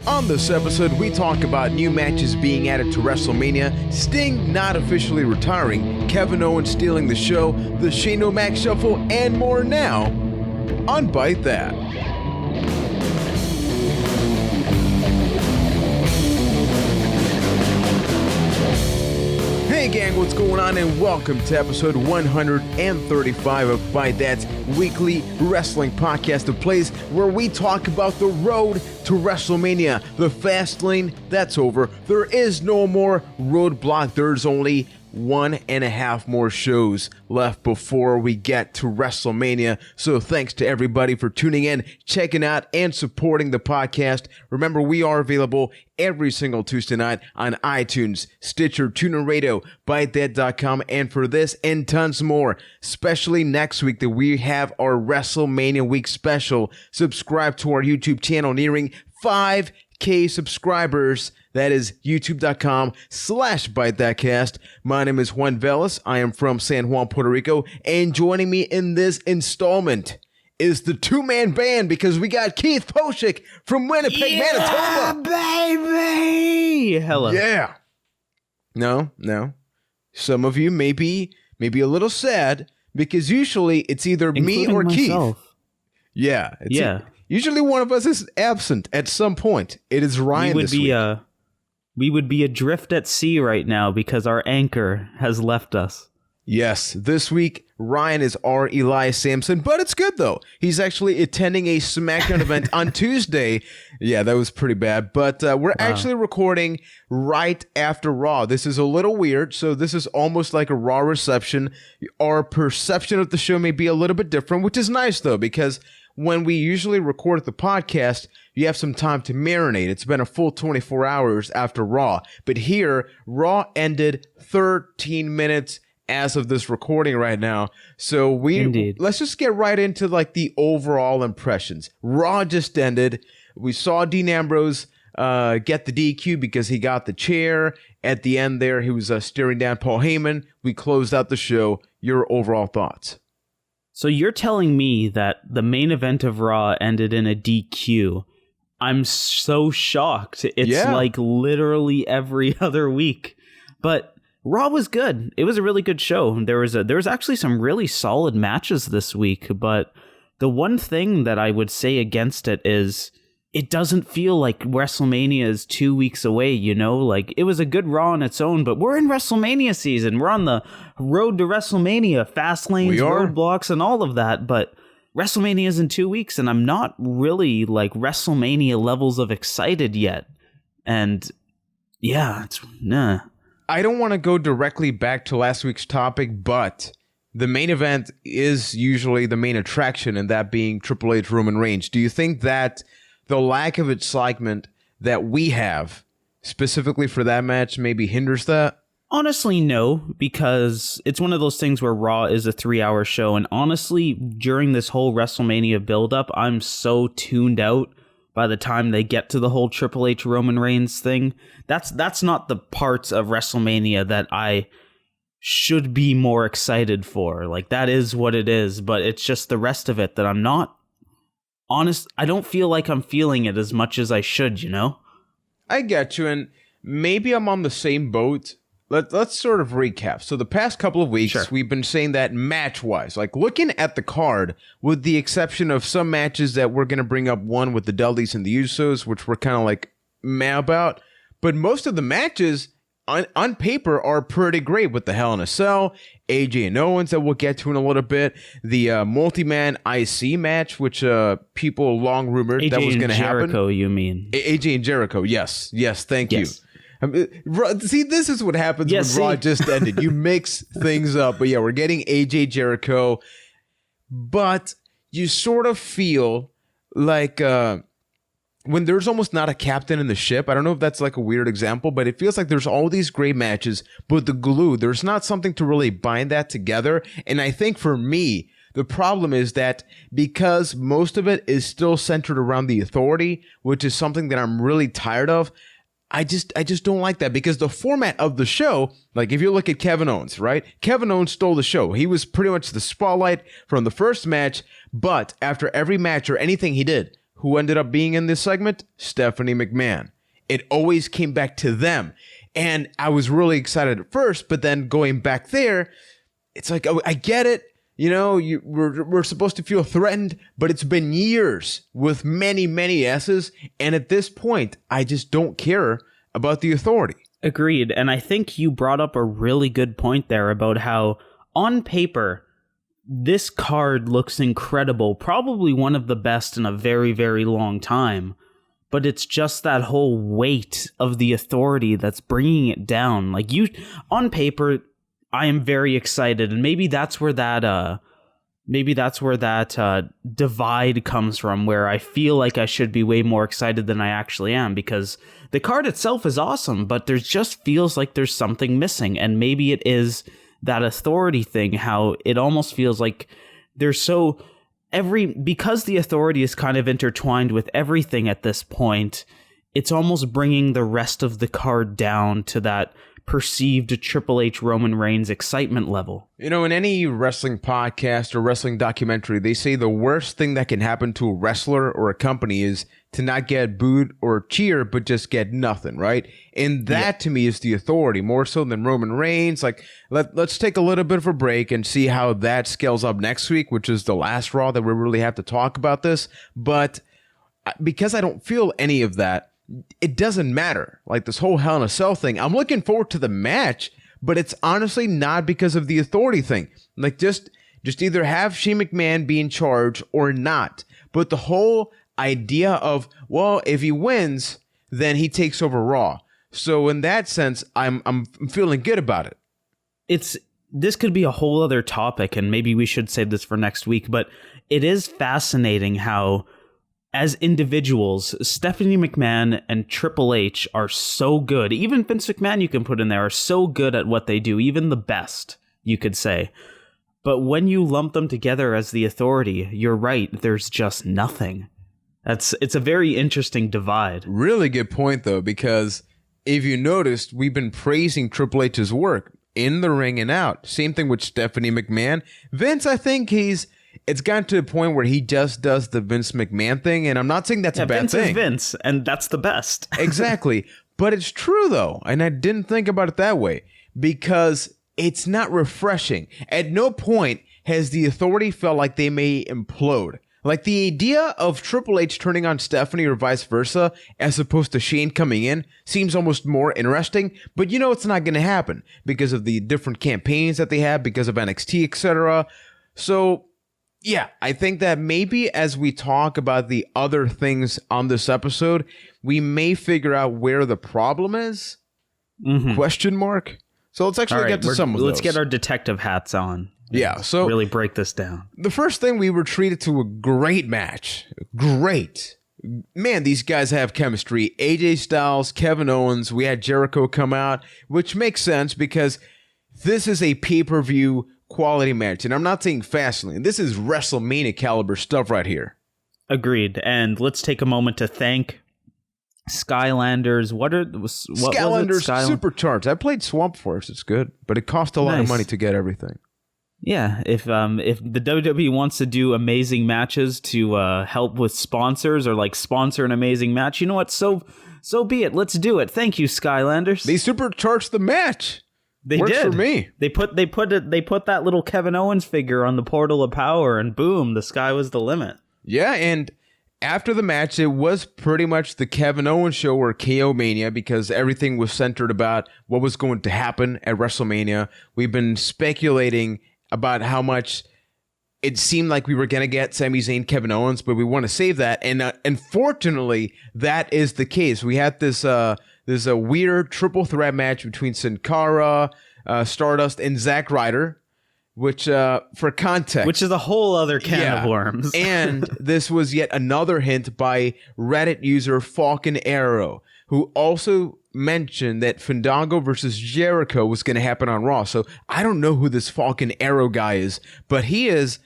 On this episode, we talk about new matches being added to WrestleMania, Sting not officially retiring, Kevin Owens stealing the show, the Shane O'Mac Shuffle, and more now on Byte That. Hey gang, what's going on, and welcome to episode 135 of Byte That's weekly wrestling podcast, a place where we talk about the road to WrestleMania. The fast lane, that's over. There is no more roadblock. There's only 1.5 more shows left before we get to WrestleMania. So thanks to everybody for tuning in, checking out, and supporting the podcast. Remember, we are available every single Tuesday night on iTunes, Stitcher, TuneIn Radio, ByteThat.com, and for this and tons more, especially next week that we have our WrestleMania week special. Subscribe to our YouTube channel nearing 5K subscribers. That is youtube.com/ByteThatCast. My name is Juan Velas. I am from San Juan, Puerto Rico. And joining me in this installment is the two-man band, because we got Keith Poshik from Winnipeg, Manitoba. Baby! Hello. Yeah. No. Some of you may be a little sad, because usually it's either Including me or myself. Keith. Yeah. Usually one of us is absent at some point. It is Ryan this week. We would be adrift at sea right now because our anchor has left us. Yes, this week, Ryan is our Elias Sampson, but it's good, though. He's actually attending a SmackDown event on Tuesday. Yeah, that was pretty bad, but we're actually recording right after Raw. This is a little weird, so this is almost like a Raw reception. Our perception of the show may be a little bit different, which is nice, though, because when we usually record the podcast, you have some time to marinate. It's been a full 24 hours after Raw. But here, Raw ended 13 minutes as of this recording right now. So let's just get right into like the overall impressions. Raw just ended. We saw Dean Ambrose get the DQ because he got the chair. At the end there, he was staring down Paul Heyman. We closed out the show. Your overall thoughts? So you're telling me that the main event of Raw ended in a DQ. I'm so shocked. It's like literally every other week. But Raw was good. It was a really good show. There was actually some really solid matches this week. But the one thing that I would say against it is it doesn't feel like WrestleMania is 2 weeks away, you know? Like, it was a good Raw on its own, but we're in WrestleMania season. We're on the road to WrestleMania, fast lanes, roadblocks, and all of that, but WrestleMania is in 2 weeks, and I'm not really, like, WrestleMania levels of excited yet. And, yeah, I don't want to go directly back to last week's topic, but the main event is usually the main attraction, and that being Triple H Roman Reigns. Do you think that the lack of excitement that we have specifically for that match maybe hinders that? Honestly, no, because it's one of those things where Raw is a 3-hour show. And honestly, during this whole WrestleMania buildup, I'm so tuned out by the time they get to the whole Triple H Roman Reigns thing. That's not the parts of WrestleMania that I should be more excited for. Like, that is what it is, but it's just the rest of it that I'm not. Honest, I don't feel like I'm feeling it as much as I should, you know? I get you, and maybe I'm on the same boat. Let's sort of recap. So the past couple of weeks, we've been saying that match-wise, like looking at the card, with the exception of some matches that we're going to bring up, one with the Dudleyz and the Usos, which we're kind of like meh about, but most of the matches on paper are pretty great, with the Hell in a Cell, AJ and Owens that we'll get to in a little bit, the multi-man IC match, which people long rumored AJ that was going to happen. Jericho, you mean? AJ and Jericho, yes, thank you. See, this is what happens when Raw just ended. You mix things up, but yeah, we're getting AJ Jericho, but you sort of feel like when there's almost not a captain in the ship. I don't know if that's like a weird example, but it feels like there's all these great matches, but the glue, there's not something to really bind that together. And I think for me, the problem is that because most of it is still centered around the Authority, which is something that I'm really tired of, I just don't like that, because the format of the show, like if you look at Kevin Owens, right? Kevin Owens stole the show. He was pretty much the spotlight from the first match, but after every match or anything he did, who ended up being in this segment? Stephanie McMahon. It always came back to them. And I was really excited at first, but then going back there, it's like, oh, I get it. You know, we're supposed to feel threatened, but it's been years with many, many S's. And at this point, I just don't care about the Authority. Agreed. And I think you brought up a really good point there about how, on paper, this card looks incredible. Probably one of the best in a very, very long time. But it's just that whole weight of the Authority that's bringing it down. Like, on paper, I am very excited, and maybe that's where that divide comes from, where I feel like I should be way more excited than I actually am, because the card itself is awesome, but there just feels like there's something missing, and maybe it is that Authority thing, how it almost feels like there's because the Authority is kind of intertwined with everything at this point, it's almost bringing the rest of the card down to that perceived Triple H Roman Reigns excitement level. You know, in any wrestling podcast or wrestling documentary, they say the worst thing that can happen to a wrestler or a company is to not get booed or cheer, but just get nothing, right? And that to me is the Authority, more so than Roman Reigns. Like, let's take a little bit of a break and see how that scales up next week, which is the last Raw that we really have to talk about this. But because I don't feel any of that, it doesn't matter. Like this whole Hell in a Cell thing, I'm looking forward to the match, but it's honestly not because of the Authority thing. Like just either have Shane McMahon be in charge or not. But the whole idea of, well, if he wins, then he takes over Raw. So in that sense, I'm feeling good about it. This could be a whole other topic, and maybe we should save this for next week, but it is fascinating how, as individuals, Stephanie McMahon and Triple H are so good. Even Vince McMahon, you can put in there, are so good at what they do, even the best, you could say. But when you lump them together as the Authority, you're right, there's just nothing. It's a very interesting divide. Really good point, though, because if you noticed, we've been praising Triple H's work in the ring and out. Same thing with Stephanie McMahon. Vince, I think it's gotten to a point where he just does the Vince McMahon thing, and I'm not saying that's a bad thing. Vince is Vince, and that's the best. Exactly. But it's true, though, and I didn't think about it that way, because it's not refreshing. At no point has the Authority felt like they may implode. Like, the idea of Triple H turning on Stephanie or vice versa, as opposed to Shane coming in, seems almost more interesting, but you know it's not going to happen because of the different campaigns that they have, because of NXT, etc. So, yeah, I think that maybe as we talk about the other things on this episode, we may figure out where the problem is? Question mark? So let's actually get to some of those. Let's get our detective hats on. Yeah, so really break this down. The first thing, we were treated to a great match. Great. Man, these guys have chemistry. AJ Styles, Kevin Owens, we had Jericho come out, which makes sense because this is a pay-per-view quality match. And I'm not saying Fastlane. This is WrestleMania caliber stuff right here. Agreed. And let's take a moment to thank Skylanders. Skylanders Supercharged. I played Swamp Force. It's good, but it cost a lot of money to get everything. Yeah, if the WWE wants to do amazing matches to help with sponsors or like sponsor an amazing match, you know what? So be it. Let's do it. Thank you, Skylanders. They supercharged the match. They Works did. For me. They put that little Kevin Owens figure on the portal of power, and boom, the sky was the limit. Yeah, and after the match, it was pretty much the Kevin Owens show or KO Mania, because everything was centered about what was going to happen at WrestleMania. We've been speculating about how much it seemed like we were going to get Sami Zayn, Kevin Owens, but we want to save that. And unfortunately, that is the case. We had this a weird triple threat match between Sin Cara, Stardust, and Zack Ryder, which, for context... Which is a whole other can of worms. And this was yet another hint by Reddit user Falcon Arrow, who also mentioned that Fandango versus Jericho was going to happen on Raw. So I don't know who this Falcon Arrow guy is, but he is...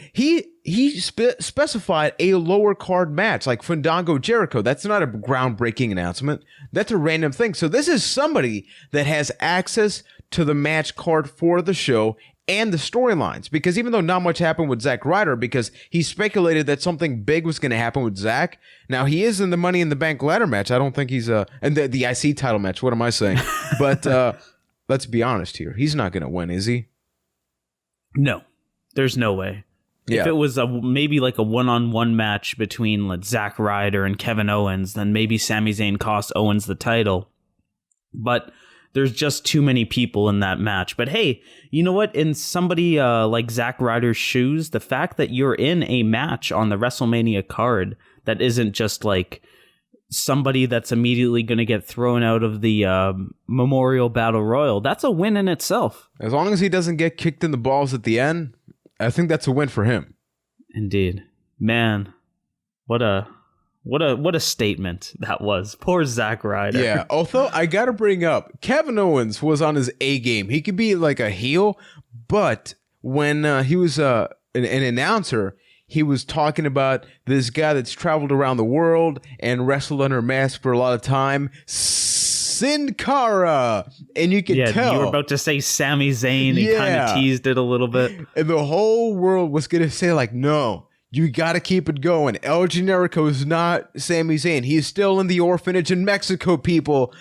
He specified a lower card match like Fandango Jericho. That's not a groundbreaking announcement. That's a random thing. So this is somebody that has access to the match card for the show and the storylines. Because even though not much happened with Zack Ryder, because he speculated that something big was going to happen with Zack. Now, he is in the Money in the Bank ladder match. I don't think he's and the IC title match. What am I saying? But let's be honest here. He's not going to win, is he? No, there's no way. Yeah. If it was maybe like a one-on-one match between like Zack Ryder and Kevin Owens, then maybe Sami Zayn cost Owens the title. But there's just too many people in that match. But hey, you know what? In somebody like Zack Ryder's shoes, the fact that you're in a match on the WrestleMania card that isn't just like somebody that's immediately going to get thrown out of the Memorial Battle Royal, that's a win in itself. As long as he doesn't get kicked in the balls at the end, I think that's a win for him. Indeed. Man, what a statement that was. Poor Zack Ryder. Yeah, although I got to bring up, Kevin Owens was on his A game. He could be like a heel, but when he was an announcer, he was talking about this guy that's traveled around the world and wrestled under a mask for a lot of time, Sin Cara. And you could tell. You were about to say Sami Zayn. He kind of teased it a little bit. And the whole world was going to say like, no, you got to keep it going. El Generico is not Sami Zayn. He's still in the orphanage in Mexico, people.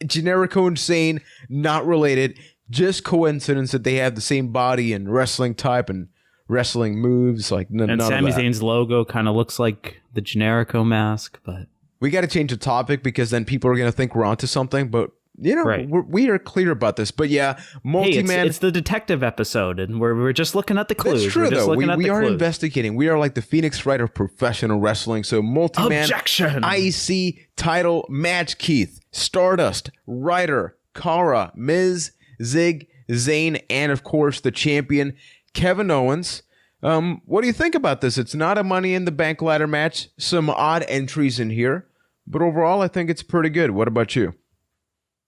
Generico and Zayn, not related. Just coincidence that they have the same body and wrestling type and wrestling moves. Like none Sami of that. Zayn's logo kind of looks like the Generico mask, but we got to change the topic because then people are going to think we're onto something. But you know, right. we are clear about this. But yeah, multi-man. Hey, it's the detective episode, and we're just looking at the clues. That's true, we're just though. Looking We are clues. investigating. We are like the Phoenix Wright of professional wrestling. So multi-man Objection. IC title match. Keith, Stardust, Ryder, Cara, Miz, Zig, Zayn, and of course the champion Kevin Owens. What do you think about this? It's not a Money in the Bank ladder match. Some odd entries in here. But overall, I think it's pretty good. What about you?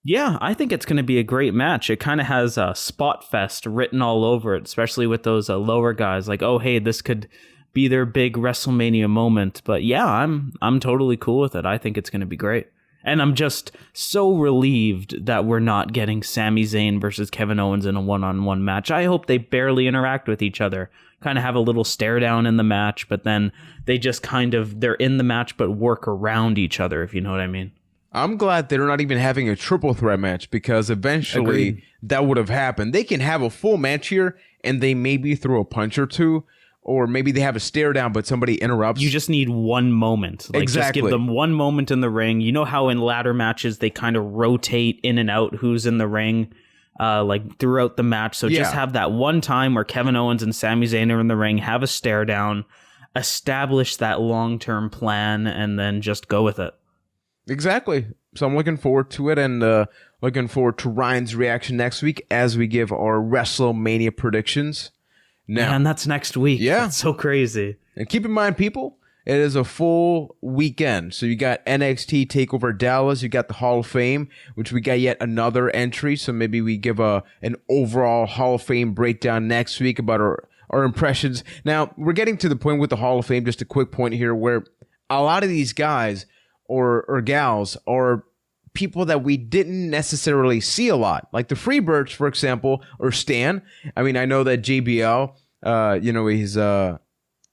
Yeah, I think it's going to be a great match. It kind of has a spot fest written all over it, especially with those lower guys. Like, oh, hey, this could be their big WrestleMania moment. But yeah, I'm totally cool with it. I think it's going to be great. And I'm just so relieved that we're not getting Sami Zayn versus Kevin Owens in a one-on-one match. I hope they barely interact with each other. Kind of have a little stare down in the match, but then they just they're in the match but work around each other, if you know what I mean. I'm glad they're not even having a triple threat match because eventually that would have happened. They can have a full match here and they maybe throw a punch or two, or maybe they have a stare down but somebody interrupts. You just need one moment. Like, exactly. Just give them one moment in the ring. You know how in ladder matches they kind of rotate in and out who's in the ring like throughout the match. So just have that one time where Kevin Owens and Sami Zayn are in the ring, have a stare down, establish that long-term plan, and then just go with it. Exactly. So I'm looking forward to it and looking forward to Ryan's reaction next week as we give our WrestleMania predictions. Now, Man, that's next week. Yeah. That's so crazy. And keep in mind, people, it is a full weekend. So you got NXT TakeOver Dallas. You got the Hall of Fame, which we got yet another entry. So maybe we give an overall Hall of Fame breakdown next week about our impressions. Now, we're getting to the point with the Hall of Fame, just a quick point here, where a lot of these guys or gals are people that we didn't necessarily see a lot. Like the Freebirds, for example, or Stan. I mean, I know that JBL,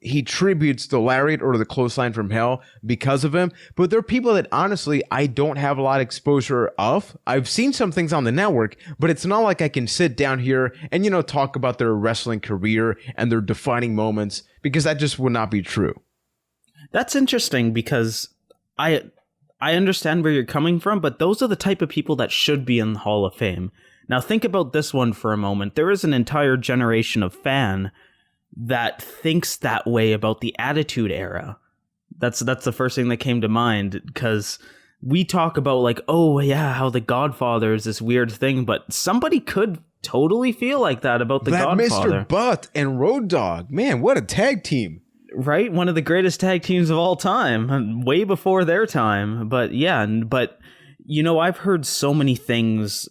he tributes the Lariat or the Clothesline from Hell because of him. But there are people that, honestly, I don't have a lot of exposure of. I've seen some things on the network, but it's not like I can sit down here and, talk about their wrestling career and their defining moments, because that just would not be true. That's interesting because I understand where you're coming from, but those are the type of people that should be in the Hall of Fame. Now think about this one for a moment. There is an entire generation of fan that thinks that way about the Attitude Era. That's the first thing that came to mind, because we talk about like, oh yeah, how the Godfather is this weird thing, but somebody could totally feel like that about the Godfather. Mr. Butt and Road Dogg, man, what a tag team. Right? One of the greatest tag teams of all time, way before their time. But yeah, I've heard so many things,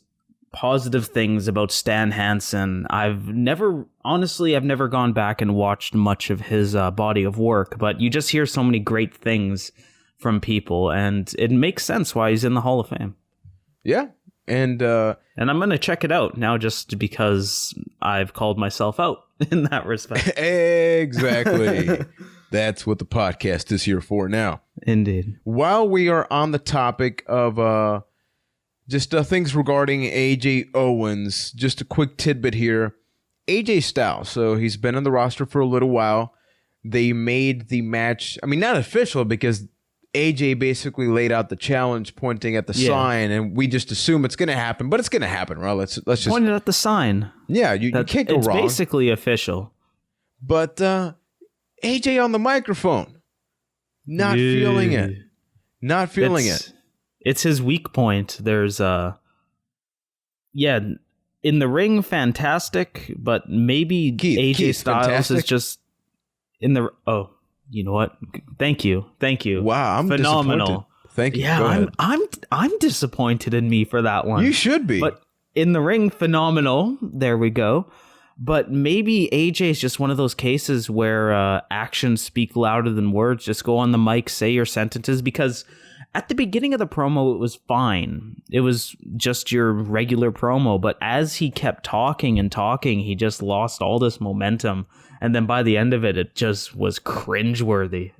positive things about Stan Hansen. I've never gone back and watched much of his body of work, but you just hear so many great things from people, and it makes sense why he's in the Hall of Fame. Yeah. And I'm going to check it out now just because I've called myself out in that respect. Exactly. That's what the podcast is here for now. Indeed. While we are on the topic of just things regarding AJ Owens, just a quick tidbit here. AJ Styles, so he's been on the roster for a little while. They made the match, I mean, not official because AJ basically laid out the challenge pointing at the sign, and we just assume it's going to happen, but it's going to happen, right? Let's just pointed at the sign. Yeah, you can't go wrong. It's basically official. But AJ on the microphone, not feeling it. Not feeling it. It's his weak point. There's in the ring, fantastic, but maybe AJ Styles fantastic. Is just in the. Oh, you know what? Thank you. Wow, I'm phenomenal. Thank you. Yeah, I'm disappointed in me for that one. You should be. But in the ring, phenomenal. There we go. But maybe AJ is just one of those cases where actions speak louder than words. Just go on the mic, say your sentences, because at the beginning of the promo, it was fine. It was just your regular promo. But as he kept talking and talking, he just lost all this momentum. And then by the end of it, it just was cringeworthy.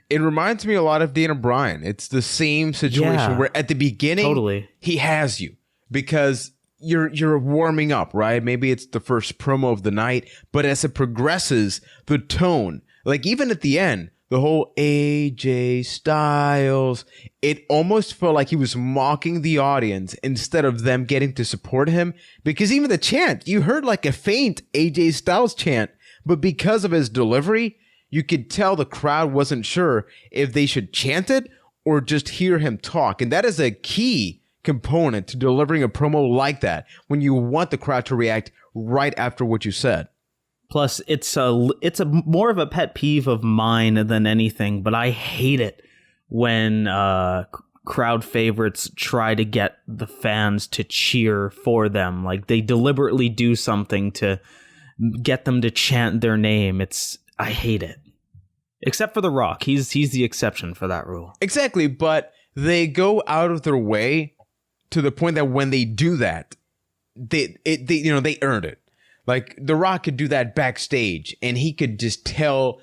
It reminds me a lot of Daniel Bryan. It's the same situation where at the beginning, he has you because you're warming up, right? Maybe it's the first promo of the night, but as it progresses, the tone, like even at the end, the whole AJ Styles, it almost felt like he was mocking the audience instead of them getting to support him. Because even the chant, you heard like a faint AJ Styles chant, but because of his delivery, you could tell the crowd wasn't sure if they should chant it or just hear him talk. And that is a key component to delivering a promo like that when you want the crowd to react right after what you said. Plus, it's a more of a pet peeve of mine than anything, but I hate it when crowd favorites try to get the fans to cheer for them. Like they deliberately do something to get them to chant their name. I hate it. Except for The Rock. He's the exception for that rule. Exactly, but they go out of their way to the point that when they do that, they earned it. Like The Rock could do that backstage and he could just tell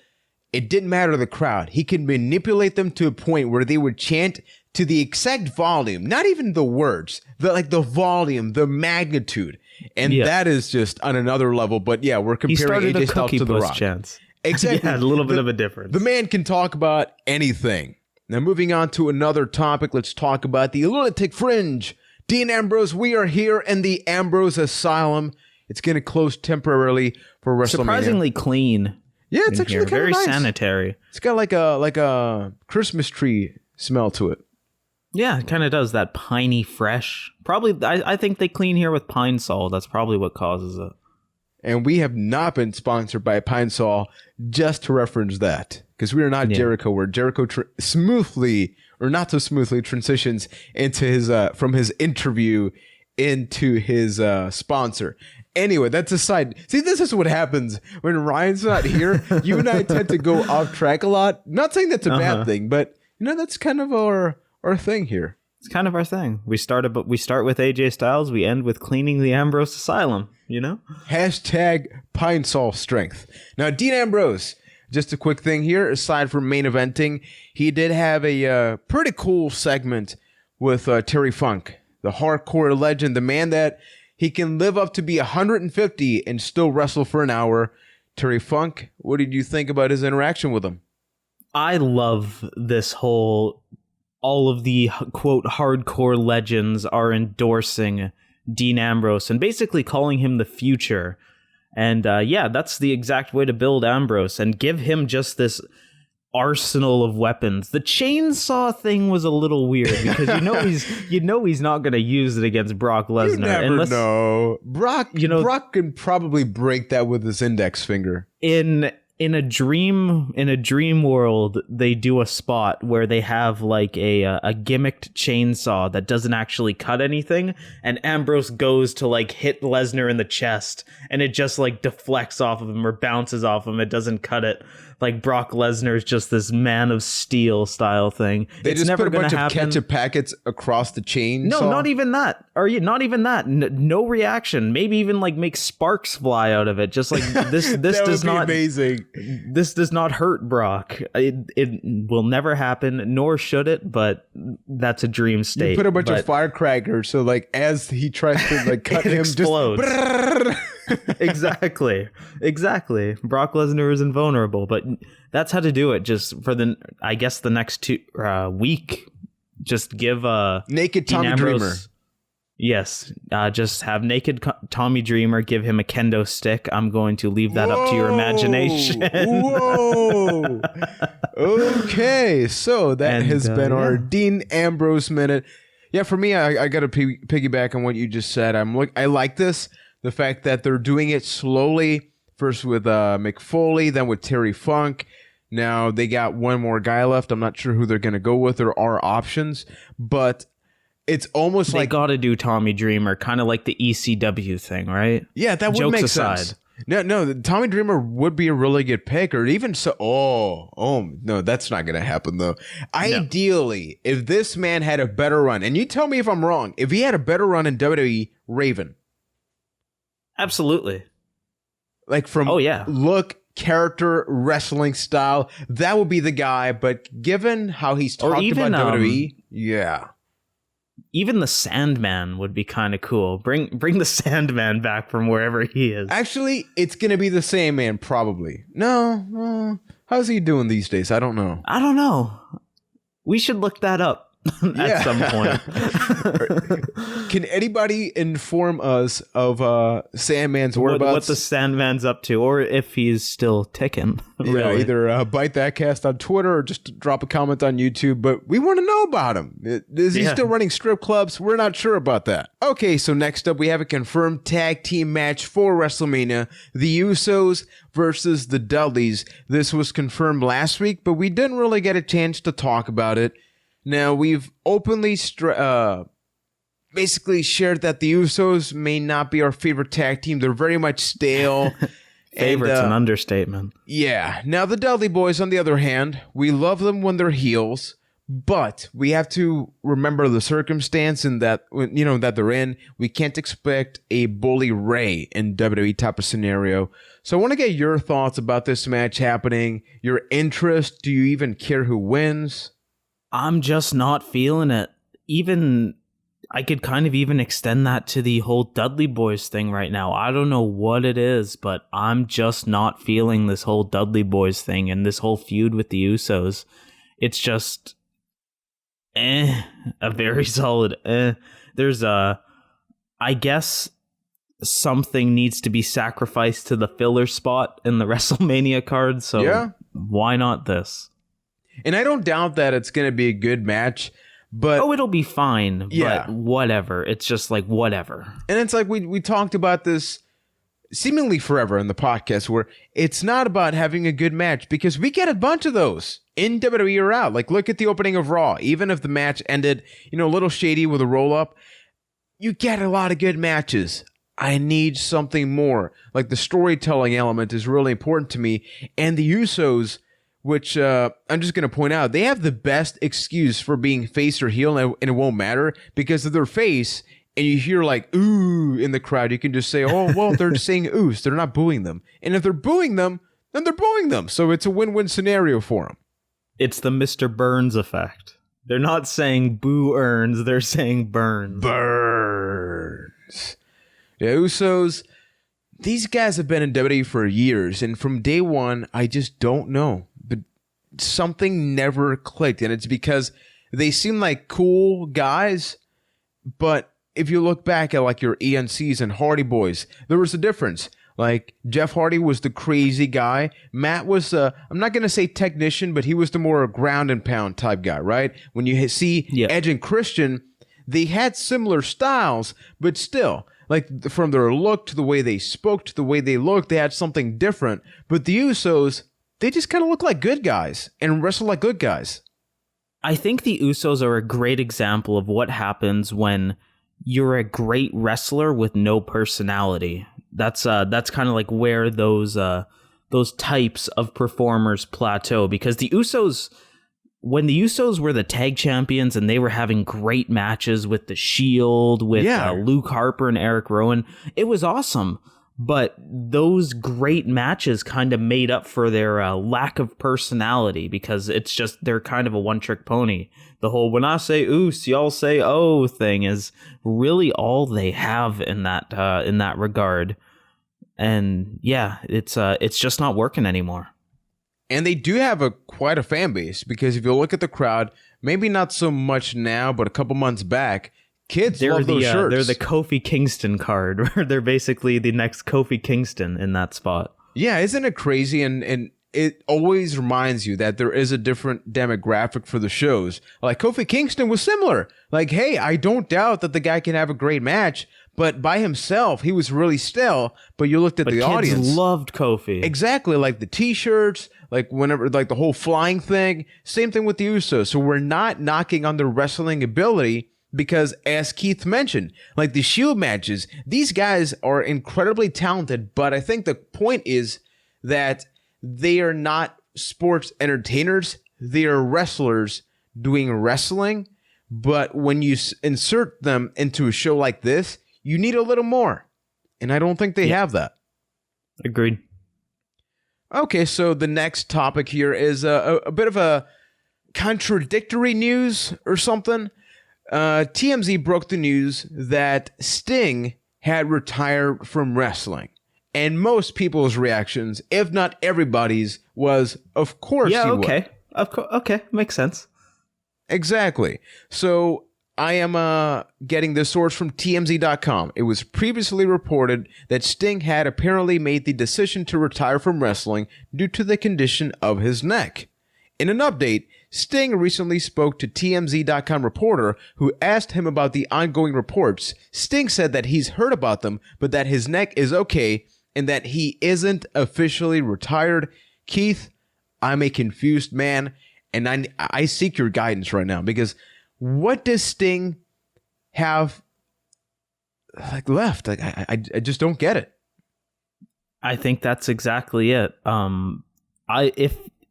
it didn't matter to the crowd. He could manipulate them to a point where they would chant to the exact volume, not even the words, the volume, the magnitude. And that is just on another level. But yeah, we're comparing AJ Styles to The Rock. Chants. Exactly. Yeah, a little bit of a difference. The man can talk about anything. Now, moving on to another topic, let's talk about the lunatic fringe. Dean Ambrose, we are here in the Ambrose Asylum. It's going to close temporarily for WrestleMania. Surprisingly clean. Yeah, it's actually kind of nice. Very sanitary. It's got like a Christmas tree smell to it. Yeah, it kind of does. That piney fresh. Probably, I think they clean here with Pine Sol. That's probably what causes it. And we have not been sponsored by Pine Sol, just to reference that. Because we are not Jericho, where Jericho smoothly, or not so smoothly, transitions into his from his interview into his sponsor. Anyway, that's a side. See, this is what happens when Ryan's not here. You and I tend to go off track a lot. Not saying that's a bad thing, but that's kind of our thing here. It's kind of our thing. We start with AJ Styles. We end with cleaning the Ambrose Asylum. Hashtag Pine Sol strength. Now, Dean Ambrose. Just a quick thing here. Aside from main eventing, he did have a pretty cool segment with Terry Funk, the hardcore legend, the man that he can live up to be 150 and still wrestle for an hour. Terry Funk, what did you think about his interaction with him? I love this all of the, quote, hardcore legends are endorsing Dean Ambrose and basically calling him the future. And that's the exact way to build Ambrose and give him just this arsenal of weapons. The chainsaw thing was a little weird because he's not going to use it against Brock Lesnar. You never know. Brock can probably break that with his index finger. In a dream world, they do a spot where they have like a gimmicked chainsaw that doesn't actually cut anything, and Ambrose goes to like hit Lesnar in the chest, and it just like deflects off of him or bounces off him. It doesn't cut it. like Brock Lesnar is just this man of steel style thing. They it's just never put a bunch gonna of happen. ketchup packets across the chain. No, not even that. Not even that. No reaction. Maybe even like make sparks fly out of it. Just like this. This that does would be not. amazing. This does not hurt Brock. It will never happen, nor should it. But that's a dream state. You put a bunch of firecrackers, so like as he tries to like cut him, explodes. Just Exactly. Brock Lesnar is invulnerable, but that's how to do it. Just for the next week, just give naked Tommy Ambrose, Dreamer. Yes, just have naked Tommy Dreamer. Give him a kendo stick. I'm going to leave that up to your imagination. Whoa. Okay, so that has been our Dean Ambrose minute. Yeah, for me, I got to piggyback on what you just said. I like this. The fact that they're doing it slowly, first with Mick Foley, then with Terry Funk. Now they got one more guy left. I'm not sure who they're going to go with. There are options, but it's almost they like... They got to do Tommy Dreamer, kind of like the ECW thing, right? Yeah, that would make sense. No, Tommy Dreamer would be a really good pick, or even so... Oh, no, that's not going to happen, though. Ideally, if this man had a better run, and you tell me if I'm wrong, if he had a better run in WWE, Raven... Absolutely. Like from look, character, wrestling style, that would be the guy. But given how he's talked about WWE, yeah. Even the Sandman would be kind of cool. Bring the Sandman back from wherever he is. Actually, it's going to be the same man, probably. No. How's he doing these days? I don't know. We should look that up. At some point. Can anybody inform us of Sandman's whereabouts? What the Sandman's up to, or if he's still ticking. Yeah, either Byte That Cast on Twitter or just drop a comment on YouTube. But we want to know about him. Is he still running strip clubs? We're not sure about that. Okay, so next up we have a confirmed tag team match for WrestleMania. The Usos versus the Dudleyz. This was confirmed last week, but we didn't really get a chance to talk about it. Now, we've openly basically shared that the Usos may not be our favorite tag team. They're very much stale. Favorite's an understatement. Yeah. Now, the Dudley Boys, on the other hand, we love them when they're heels, but we have to remember the circumstance in that, that they're in. We can't expect a Bully Ray in WWE type of scenario. So I want to get your thoughts about this match happening, your interest. Do you even care who wins? I'm just not feeling it. I could kind of even extend that to the whole Dudley Boys thing right now. I don't know what it is, but I'm just not feeling this whole Dudley Boys thing and this whole feud with the Usos. It's just, a very solid, There's I guess something needs to be sacrificed to the filler spot in the WrestleMania card, so why not this? And I don't doubt that it's going to be a good match, but... Oh, it'll be fine, but whatever. It's just like, whatever. And it's like we talked about this seemingly forever in the podcast, where it's not about having a good match, because we get a bunch of those in WWE or out. Like, look at the opening of Raw. Even if the match ended, a little shady with a roll-up, you get a lot of good matches. I need something more. Like, the storytelling element is really important to me. And the Usos... which I'm just going to point out, they have the best excuse for being face or heel, and it won't matter, because of their face, and you hear like, ooh, in the crowd, you can just say, oh, well, they're saying oohs, they're not booing them. And if they're booing them, then they're booing them. So it's a win-win scenario for them. It's the Mr. Burns effect. They're not saying boo earns, they're saying burns. Burns. Yeah, Usos, these guys have been in WWE for years, and from day one, I just don't know. But something never clicked, and it's because they seem like cool guys, but if you look back at like your ENCs and Hardy Boys, there was a difference. Like, Jeff Hardy was the crazy guy. Matt was, I'm not going to say technician, but he was the more ground and pound type guy, right? When you see Edge and Christian, they had similar styles, but still, like, from their look to the way they spoke to the way they looked, they had something different. But the Usos, they just kind of look like good guys and wrestle like good guys. I think the Usos are a great example of what happens when you're a great wrestler with no personality. That's kind of like where those types of performers plateau, because the Usos, when the Usos were the tag champions and they were having great matches with the Shield, with Luke Harper and Eric Rowan, it was awesome. But those great matches kind of made up for their lack of personality, because it's just, they're kind of a one-trick pony. The whole "when I say oos, y'all say oh" thing is really all they have in that regard. And yeah, it's just not working anymore. And they do have quite a fan base, because if you look at the crowd, maybe not so much now, but a couple months back, kids love those shirts. They're the Kofi Kingston card, where they're basically the next Kofi Kingston in that spot. Yeah, isn't it crazy? And it always reminds you that there is a different demographic for the shows. Like Kofi Kingston was similar. Like, hey, I don't doubt that the guy can have a great match, but by himself, he was really stale. But you looked at the audience. Kids loved Kofi. Exactly, like the T-shirts, like whenever, like the whole flying thing. Same thing with the Usos. So we're not knocking on their wrestling ability, because as Keith mentioned, like the Shield matches, these guys are incredibly talented. But I think the point is that they are not sports entertainers. They are wrestlers doing wrestling. But when you insert them into a show like this, you need a little more. And I don't think they have that. Agreed. Okay, so the next topic here is a bit of a contradictory news or something. TMZ broke the news that Sting had retired from wrestling. And most people's reactions, if not everybody's, was, of course he would. Yeah, okay. Okay, makes sense. Exactly. So I am getting this source from TMZ.com. It was previously reported that Sting had apparently made the decision to retire from wrestling due to the condition of his neck. In an update, Sting recently spoke to TMZ.com reporter who asked him about the ongoing reports. Sting said that he's heard about them, but that his neck is okay and that he isn't officially retired. Keith, I'm a confused man, and I seek your guidance right now, because what does Sting have left? I just don't get it. I think that's exactly it.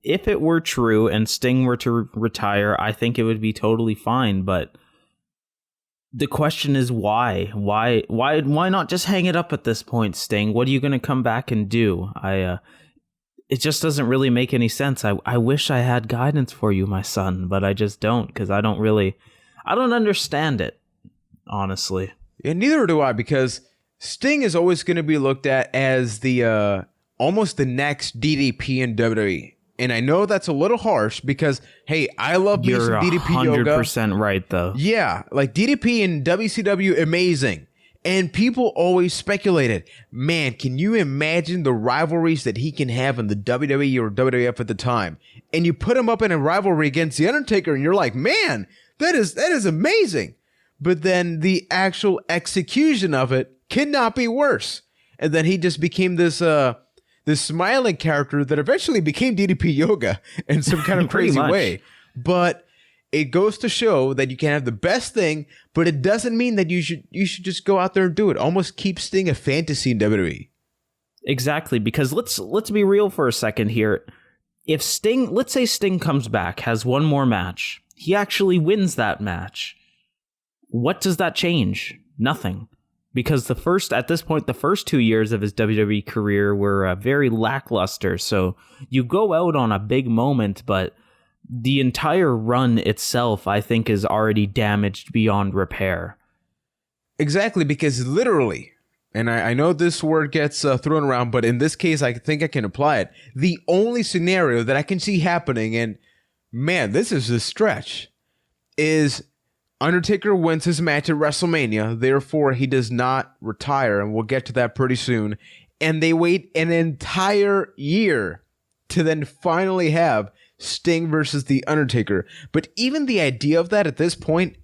If it were true and Sting were to retire, I think it would be totally fine. But the question is why? Why not just hang it up at this point, Sting? What are you going to come back and do? It just doesn't really make any sense. I wish I had guidance for you, my son, but I just don't, because I don't understand it, honestly. And neither do I, because Sting is always going to be looked at as the almost the next DDP in WWE. And I know that's a little harsh, because, hey, I love me some DDP yoga. You're 100% right, though. Yeah, like DDP in WCW, amazing. And people always speculated, man, can you imagine the rivalries that he can have in the WWE or WWF at the time? And you put him up in a rivalry against The Undertaker, and you're like, man, that is amazing. But then the actual execution of it cannot be worse. And then he just became this smiling character that eventually became DDP Yoga in some kind of crazy way. But it goes to show that you can have the best thing, but it doesn't mean that you should just go out there and do it. Almost keep Sting a fantasy in WWE. Exactly, because let's be real for a second here. If Sting, let's say Sting comes back, has one more match, he actually wins that match. What does that change? Nothing. Because at this point, the first 2 years of his WWE career were very lackluster. So you go out on a big moment, but the entire run itself, I think, is already damaged beyond repair. Exactly, because literally, and I know this word gets thrown around, but in this case, I think I can apply it. The only scenario that I can see happening, and man, this is a stretch, is Undertaker wins his match at WrestleMania, therefore he does not retire, and we'll get to that pretty soon, and they wait an entire year to then finally have Sting versus The Undertaker. But even the idea of that at this point,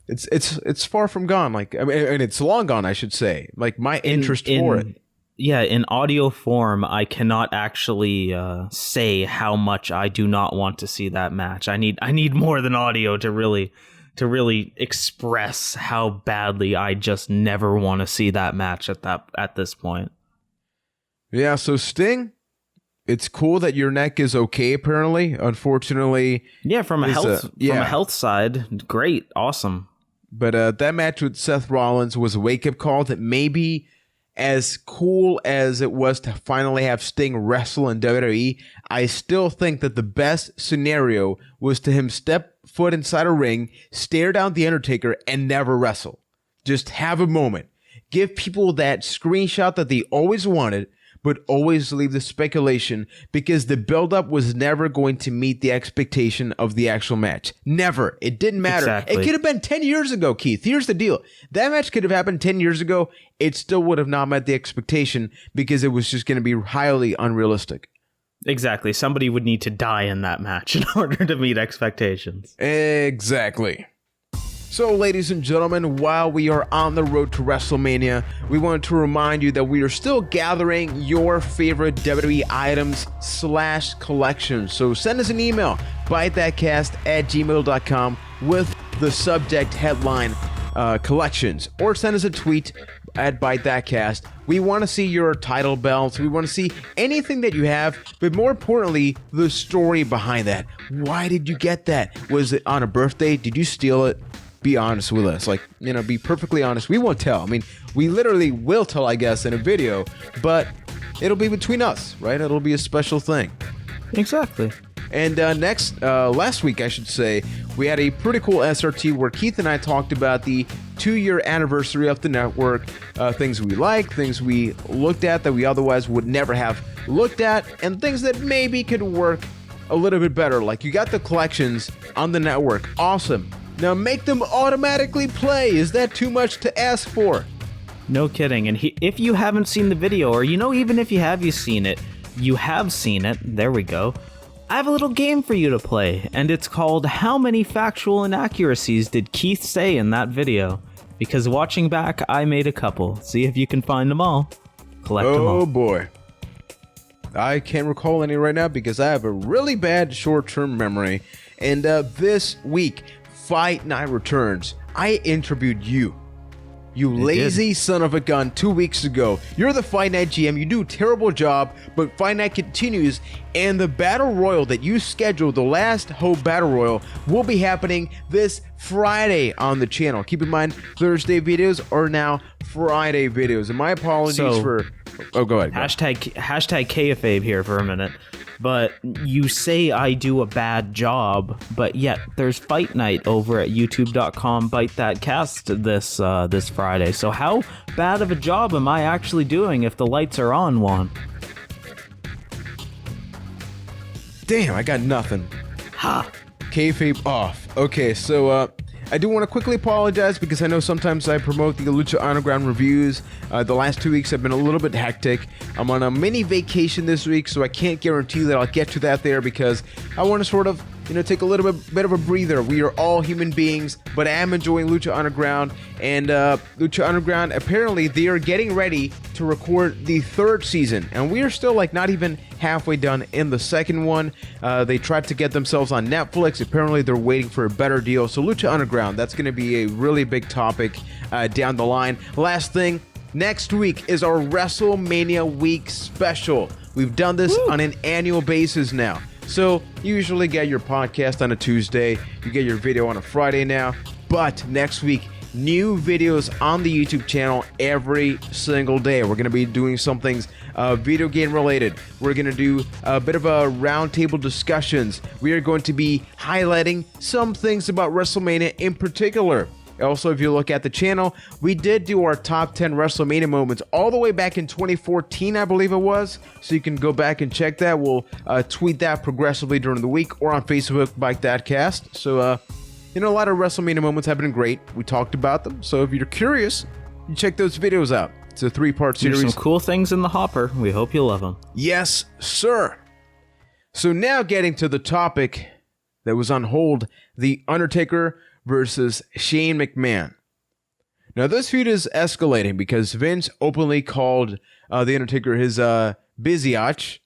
it's far from gone. Like, I mean, and it's long gone, I should say. Like, my interest for it. Yeah, in audio form, I cannot actually say how much I do not want to see that match. I need more than audio to really express how badly I just never want to see that match at this point. Yeah, so Sting, It's cool that your neck is okay, apparently. Unfortunately. Yeah, from a health side, great, awesome. But that match with Seth Rollins was a wake-up call that maybe as cool as it was to finally have Sting wrestle in WWE, I still think that the best scenario was to him step foot inside a ring, stare down The Undertaker, and never wrestle. Just have a moment. Give people that screenshot that they always wanted, but always leave the speculation, because the buildup was never going to meet the expectation of the actual match. Never. It didn't matter. Exactly. It could have been 10 years ago, Keith. Here's the deal. That match could have happened 10 years ago. It still would have not met the expectation because it was just going to be highly unrealistic. Exactly. Somebody would need to die in that match in order to meet expectations. Exactly. So, ladies and gentlemen, while we are on the road to WrestleMania, we want to remind you that we are still gathering your favorite WWE items / collections. So send us an email, bytethatcast@gmail.com with the subject headline collections, or send us a tweet at bytethatcast. We want to see your title belts. We want to see anything that you have, but more importantly, the story behind that. Why did you get that? Was it on a birthday? Did you steal it? Be honest with us. Like, be perfectly honest. We won't tell. I mean, we literally will tell, I guess, in a video, but it'll be between us, right? It'll be a special thing. Exactly. And last week, I should say, we had a pretty cool SRT where Keith and I talked about the 2-year anniversary of the network, things we liked, things we looked at that we otherwise would never have looked at, and things that maybe could work a little bit better. Like, you got the collections on the network. Awesome. Now make them automatically play. Is that too much to ask for? No kidding. And if you haven't seen the video, or even if you have seen it, there we go. I have a little game for you to play, and it's called How Many Factual Inaccuracies Did Keith Say in That Video? Because watching back, I made a couple. See if you can find them all. Collect them all. Oh boy. I can't recall any right now because I have a really bad short-term memory. And this week, Fight Night returns. I interviewed you. You lazy son of a gun 2 weeks ago. You're the Fight Night GM. You do a terrible job, but Fight Night continues, and the Battle Royal that you scheduled, the last Hope Battle Royal, will be happening this Friday on the channel. Keep in mind, Thursday videos are now Friday videos. And my apologies for... Oh, go ahead. Hashtag kayfabe here for a minute. But you say I do a bad job, but yet there's Fight Night over at youtube.com bytethatcast this Friday. So how bad of a job am I actually doing if the lights are on, Juan? Damn, I got nothing. Ha! Kayfabe off. Okay, so I do want to quickly apologize because I know sometimes I promote the Lucha Underground reviews. The last 2 weeks have been a little bit hectic. I'm on a mini vacation this week, so I can't guarantee that I'll get to that there because I want to sort of, take a little bit of a breather. We are all human beings, but I am enjoying Lucha Underground. And Lucha Underground, apparently they are getting ready to record the 3rd season. And we are still not even halfway done in the 2nd one. They tried to get themselves on Netflix. Apparently they're waiting for a better deal. So Lucha Underground, that's going to be a really big topic down the line. Last thing, next week is our WrestleMania week special. We've done this on an annual basis now. So you usually get your podcast on a Tuesday, you get your video on a Friday now, but next week, new videos on the YouTube channel every single day. We're going to be doing some things video game related. We're going to do a bit of a roundtable discussions. We are going to be highlighting some things about WrestleMania in particular. Also, if you look at the channel, we did do our top 10 WrestleMania moments all the way back in 2014, I believe it was. So you can go back and check that. We'll tweet that progressively during the week or on Facebook by ThatCast. So, a lot of WrestleMania moments have been great. We talked about them. So if you're curious, you check those videos out. It's a 3-part series. There's some cool things in the hopper. We hope you love them. Yes, sir. So now getting to the topic that was on hold, The Undertaker versus Shane McMahon. Now, this feud is escalating because Vince openly called The Undertaker his bizyach.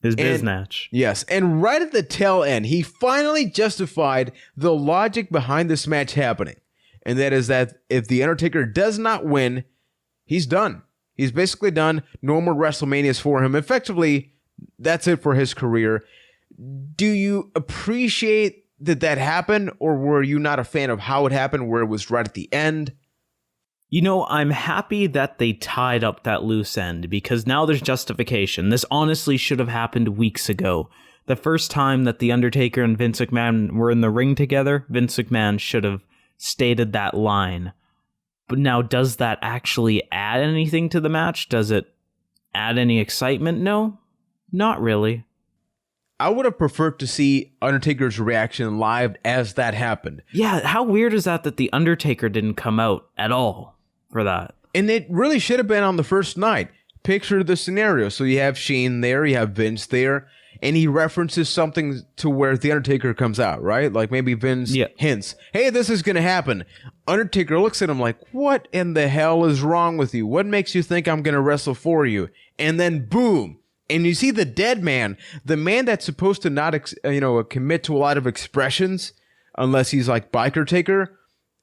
His biznatch. Yes, and right at the tail end, he finally justified the logic behind this match happening. And that is that if The Undertaker does not win, he's done. He's basically done. No more WrestleManias for him. Effectively, That's it for his career. Do you appreciate that happened, or were you not a fan of how it happened, where it was right at the end? You know, I'm happy that they tied up that loose end, because now there's justification. This honestly should have happened weeks ago. The first time that The Undertaker and Vince McMahon were in the ring together, Vince McMahon should have stated that line. But now, does that actually add anything to the match? Does it add any excitement? No, not really. I would have preferred to see Undertaker's reaction live as that happened. Yeah, how weird is that The Undertaker didn't come out at all for that? And it really should have been on the first night. Picture the scenario. So you have Shane there, you have Vince there, and he references something to where The Undertaker comes out, right? Like maybe Vince hints, hey, this is going to happen. Undertaker looks at him like, what in the hell is wrong with you? What makes you think I'm going to wrestle for you? And then boom. And you see the dead man, the man that's supposed to not, commit to a lot of expressions, unless he's like Biker Taker.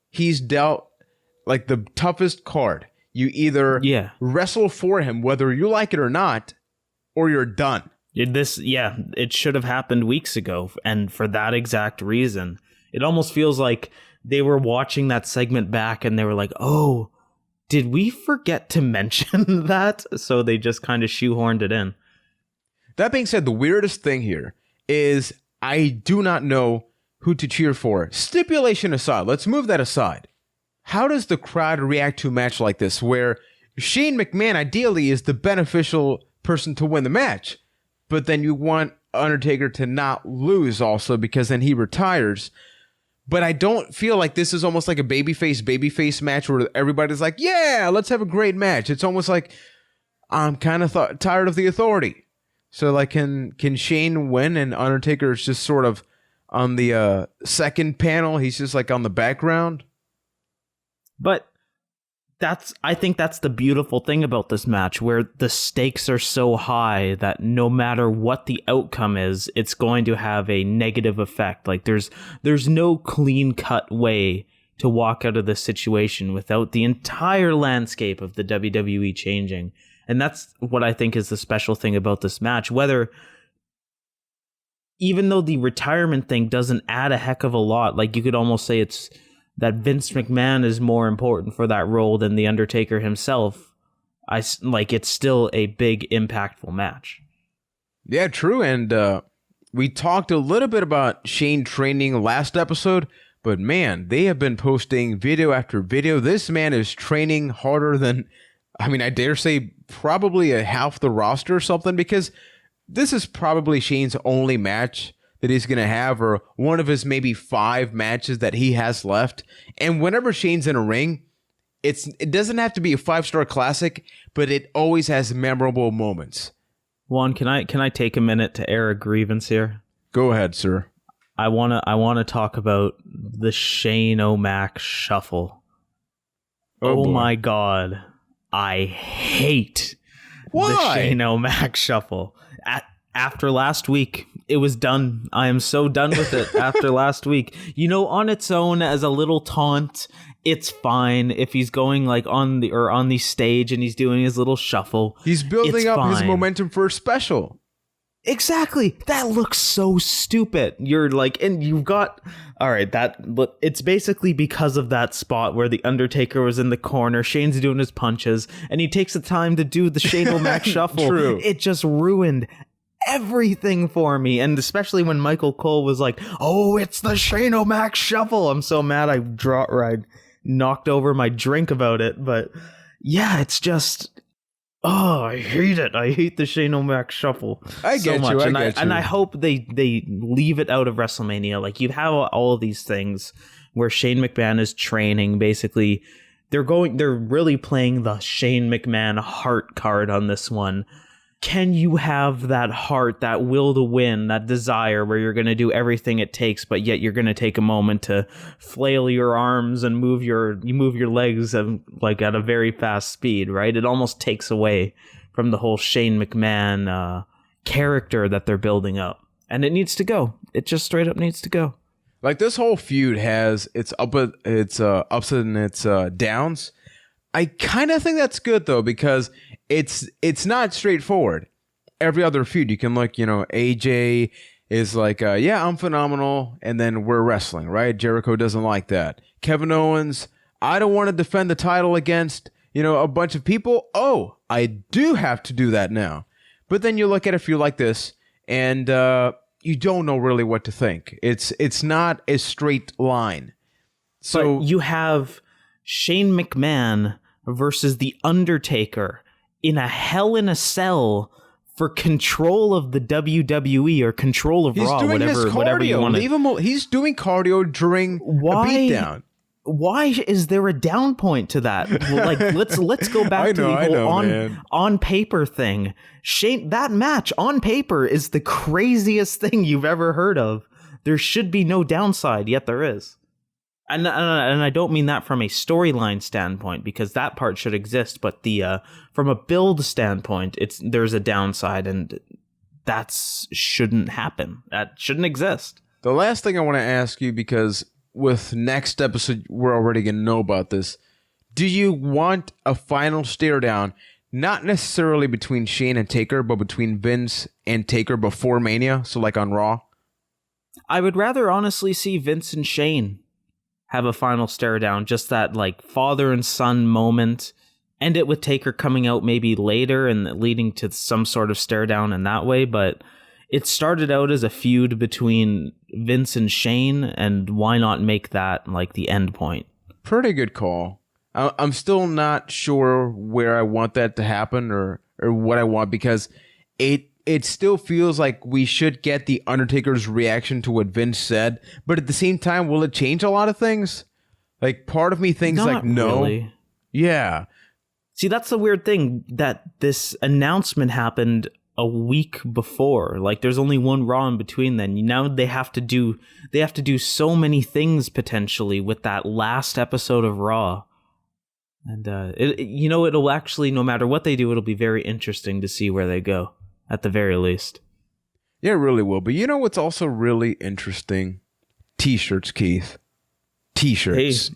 He's dealt like the toughest card. You either wrestle for him, whether you like it or not, or you're done. It should have happened weeks ago, and for that exact reason. It almost feels like they were watching that segment back, and they were like, oh, did we forget to mention that? So they just kind of shoehorned it in. That being said, the weirdest thing here is I do not know who to cheer for. Stipulation aside, let's move that aside. How does the crowd react to a match like this where Shane McMahon ideally is the beneficial person to win the match, but then you want Undertaker to not lose also because then he retires? But I don't feel like this is almost like a babyface match where everybody's like, yeah, let's have a great match. It's almost like I'm kind of tired of the authority. So, like, can Shane win and Undertaker is just sort of on the second panel? He's just, like, on the background? But I think that's the beautiful thing about this match, where the stakes are so high that no matter what the outcome is, it's going to have a negative effect. Like, there's no clean-cut way to walk out of this situation without the entire landscape of the WWE changing. And that's what I think is the special thing about this match. Even though the retirement thing doesn't add a heck of a lot, like you could almost say it's that Vince McMahon is more important for that role than The Undertaker himself. It's still a big, impactful match. Yeah, true. And we talked a little bit about Shane training last episode, but man, they have been posting video after video. This man is training harder than, I dare say, probably a half the roster or something, because this is probably Shane's only match that he's going to have, or one of his maybe 5 matches that he has left. And whenever Shane's in a ring, it doesn't have to be a 5-star classic, but it always has memorable moments. Juan, can I take a minute to air a grievance here? Go ahead, sir. I wanna talk about the Shane O'Mac shuffle. Oh my God. I hate the Shane O'Mac shuffle. After last week, it was done. I am so done with it after last week. On its own, as a little taunt, it's fine if he's going like on the stage and he's doing his little shuffle. He's building up his momentum for a special. Exactly. That looks so stupid. You're like, and you've got, all right, it's basically because of that spot where The Undertaker was in the corner, Shane's doing his punches, and he takes the time to do the Shane O'Mac shuffle. True. It just ruined everything for me. And especially when Michael Cole was like, oh, it's the Shane O'Mac shuffle. I'm so mad I knocked over my drink about it. But yeah, it's just, oh, I hate it. I hate the Shane O'Mac shuffle so much. And I hope they leave it out of WrestleMania. Like, you have all of these things where Shane McMahon is training. Basically, they're really playing the Shane McMahon heart card on this one. Can you have that heart, that will to win, that desire where you're going to do everything it takes, but yet you're going to take a moment to flail your arms and move your legs at a very fast speed, right? It almost takes away from the whole Shane McMahon character that they're building up. And it needs to go. It just straight up needs to go. Like, this whole feud has its ups and its downs. I kind of think that's good, though, because it's not straightforward. every other feud. You can look, AJ is like, yeah, I'm phenomenal, and then we're wrestling, right? Jericho doesn't like that. Kevin Owens, I don't want to defend the title against, a bunch of people. Oh, I do have to do that now. But then you look at a feud like this, and you don't know really what to think. It's not a straight line. So but you have Shane McMahon versus The Undertaker in a Hell in a Cell for control of the WWE or control of Raw, whatever you want to. Leave him. He's doing cardio during a beatdown. Why is there a down point to that? Like, let's go back to the whole on paper thing. Shane, that match on paper is the craziest thing you've ever heard of. There should be no downside, yet there is. And I don't mean that from a storyline standpoint, because that part should exist. But from a build standpoint, there's a downside, and that shouldn't happen. That shouldn't exist. The last thing I want to ask you, because with next episode, we're already going to know about this. Do you want a final stare down, not necessarily between Shane and Taker, but between Vince and Taker before Mania? So like on Raw? I would rather honestly see Vince and Shane have a final stare down, just that like father and son moment. End it with Taker coming out maybe later and leading to some sort of stare down in that way. But it started out as a feud between Vince and Shane, and why not make that like the end point? Pretty good call. I'm still not sure where I want that to happen or what I want, because it still feels like we should get the Undertaker's reaction to what Vince said, but at the same time, will it change a lot of things? Like, part of me thinks Not like, no. Really. Yeah. See, that's the weird thing, that this announcement happened a week before. Like, there's only one Raw in between then. Now they have to do so many things potentially with that last episode of Raw. And it'll actually, no matter what they do, it'll be very interesting to see where they go. At the very least. Yeah, it really will. But you know what's also really interesting? T-shirts, Keith. T-shirts.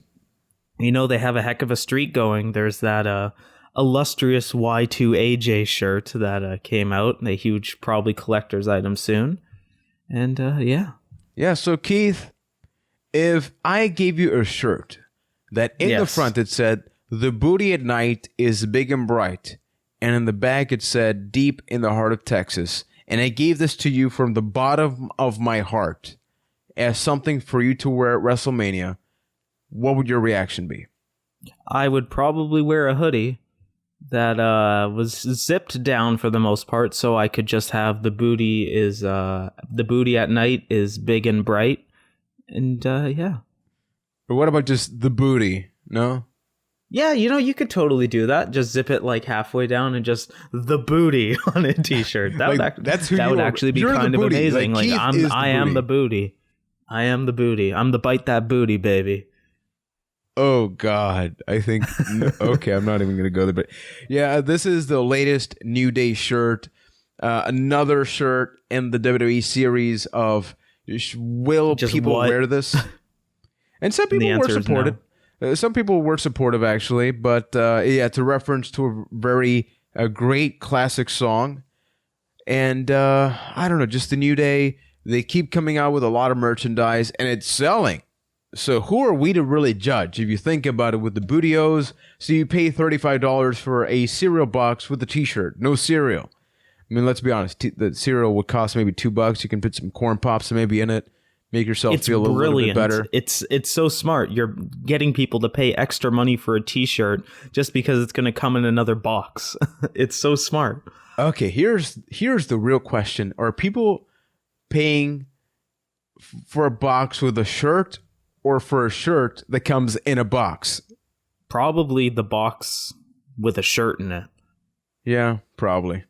Hey, they have a heck of a streak going. There's that illustrious Y2AJ shirt that came out. A huge, probably collector's item soon. And yeah. Yeah, so Keith, if I gave you a shirt that in the front it said, "The booty at night is big and bright," and in the back it said, "Deep in the heart of Texas," and I gave this to you from the bottom of my heart as something for you to wear at WrestleMania, what would your reaction be? I would probably wear a hoodie that was zipped down for the most part, so I could just have the booty at night is big and bright, and yeah. But what about just the booty? No? Yeah, you could totally do that. Just zip it like halfway down and just the booty on a t-shirt. That would actually be kind of amazing. Like I am the booty. I am the booty. I'm the bite that booty, baby. Oh God, I think okay, I'm not even going to go there, but yeah, this is the latest New Day shirt. Another shirt in the WWE series of will just people wear this? And some people were supported. No. Some people were supportive, actually, but it's a reference to a very great classic song. And I don't know, just the New Day, they keep coming out with a lot of merchandise, and it's selling. So who are we to really judge? If you think about it with the Bootios, so you pay $35 for a cereal box with a t-shirt, no cereal. I mean, let's be honest, the cereal would cost maybe $2. You can put some corn pops maybe in it. Make yourself feel a little bit better. It's so smart. You're getting people to pay extra money for a t-shirt just because it's going to come in another box. It's so smart. Okay, here's the real question. Are people paying for a box with a shirt or for a shirt that comes in a box? Probably the box with a shirt in it. Yeah, probably.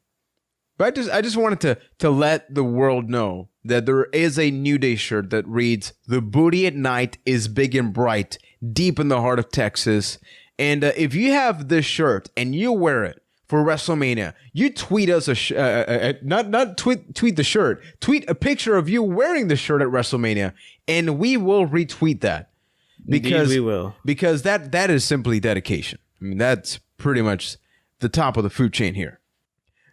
But I just wanted to let the world know that there is a New Day shirt that reads, "The booty at night is big and bright, deep in the heart of Texas." And if you have this shirt and you wear it for WrestleMania, you tweet us not tweet the shirt, tweet a picture of you wearing the shirt at WrestleMania, and we will retweet that. Because indeed we will. Because that is simply dedication. I mean, that's pretty much the top of the food chain here.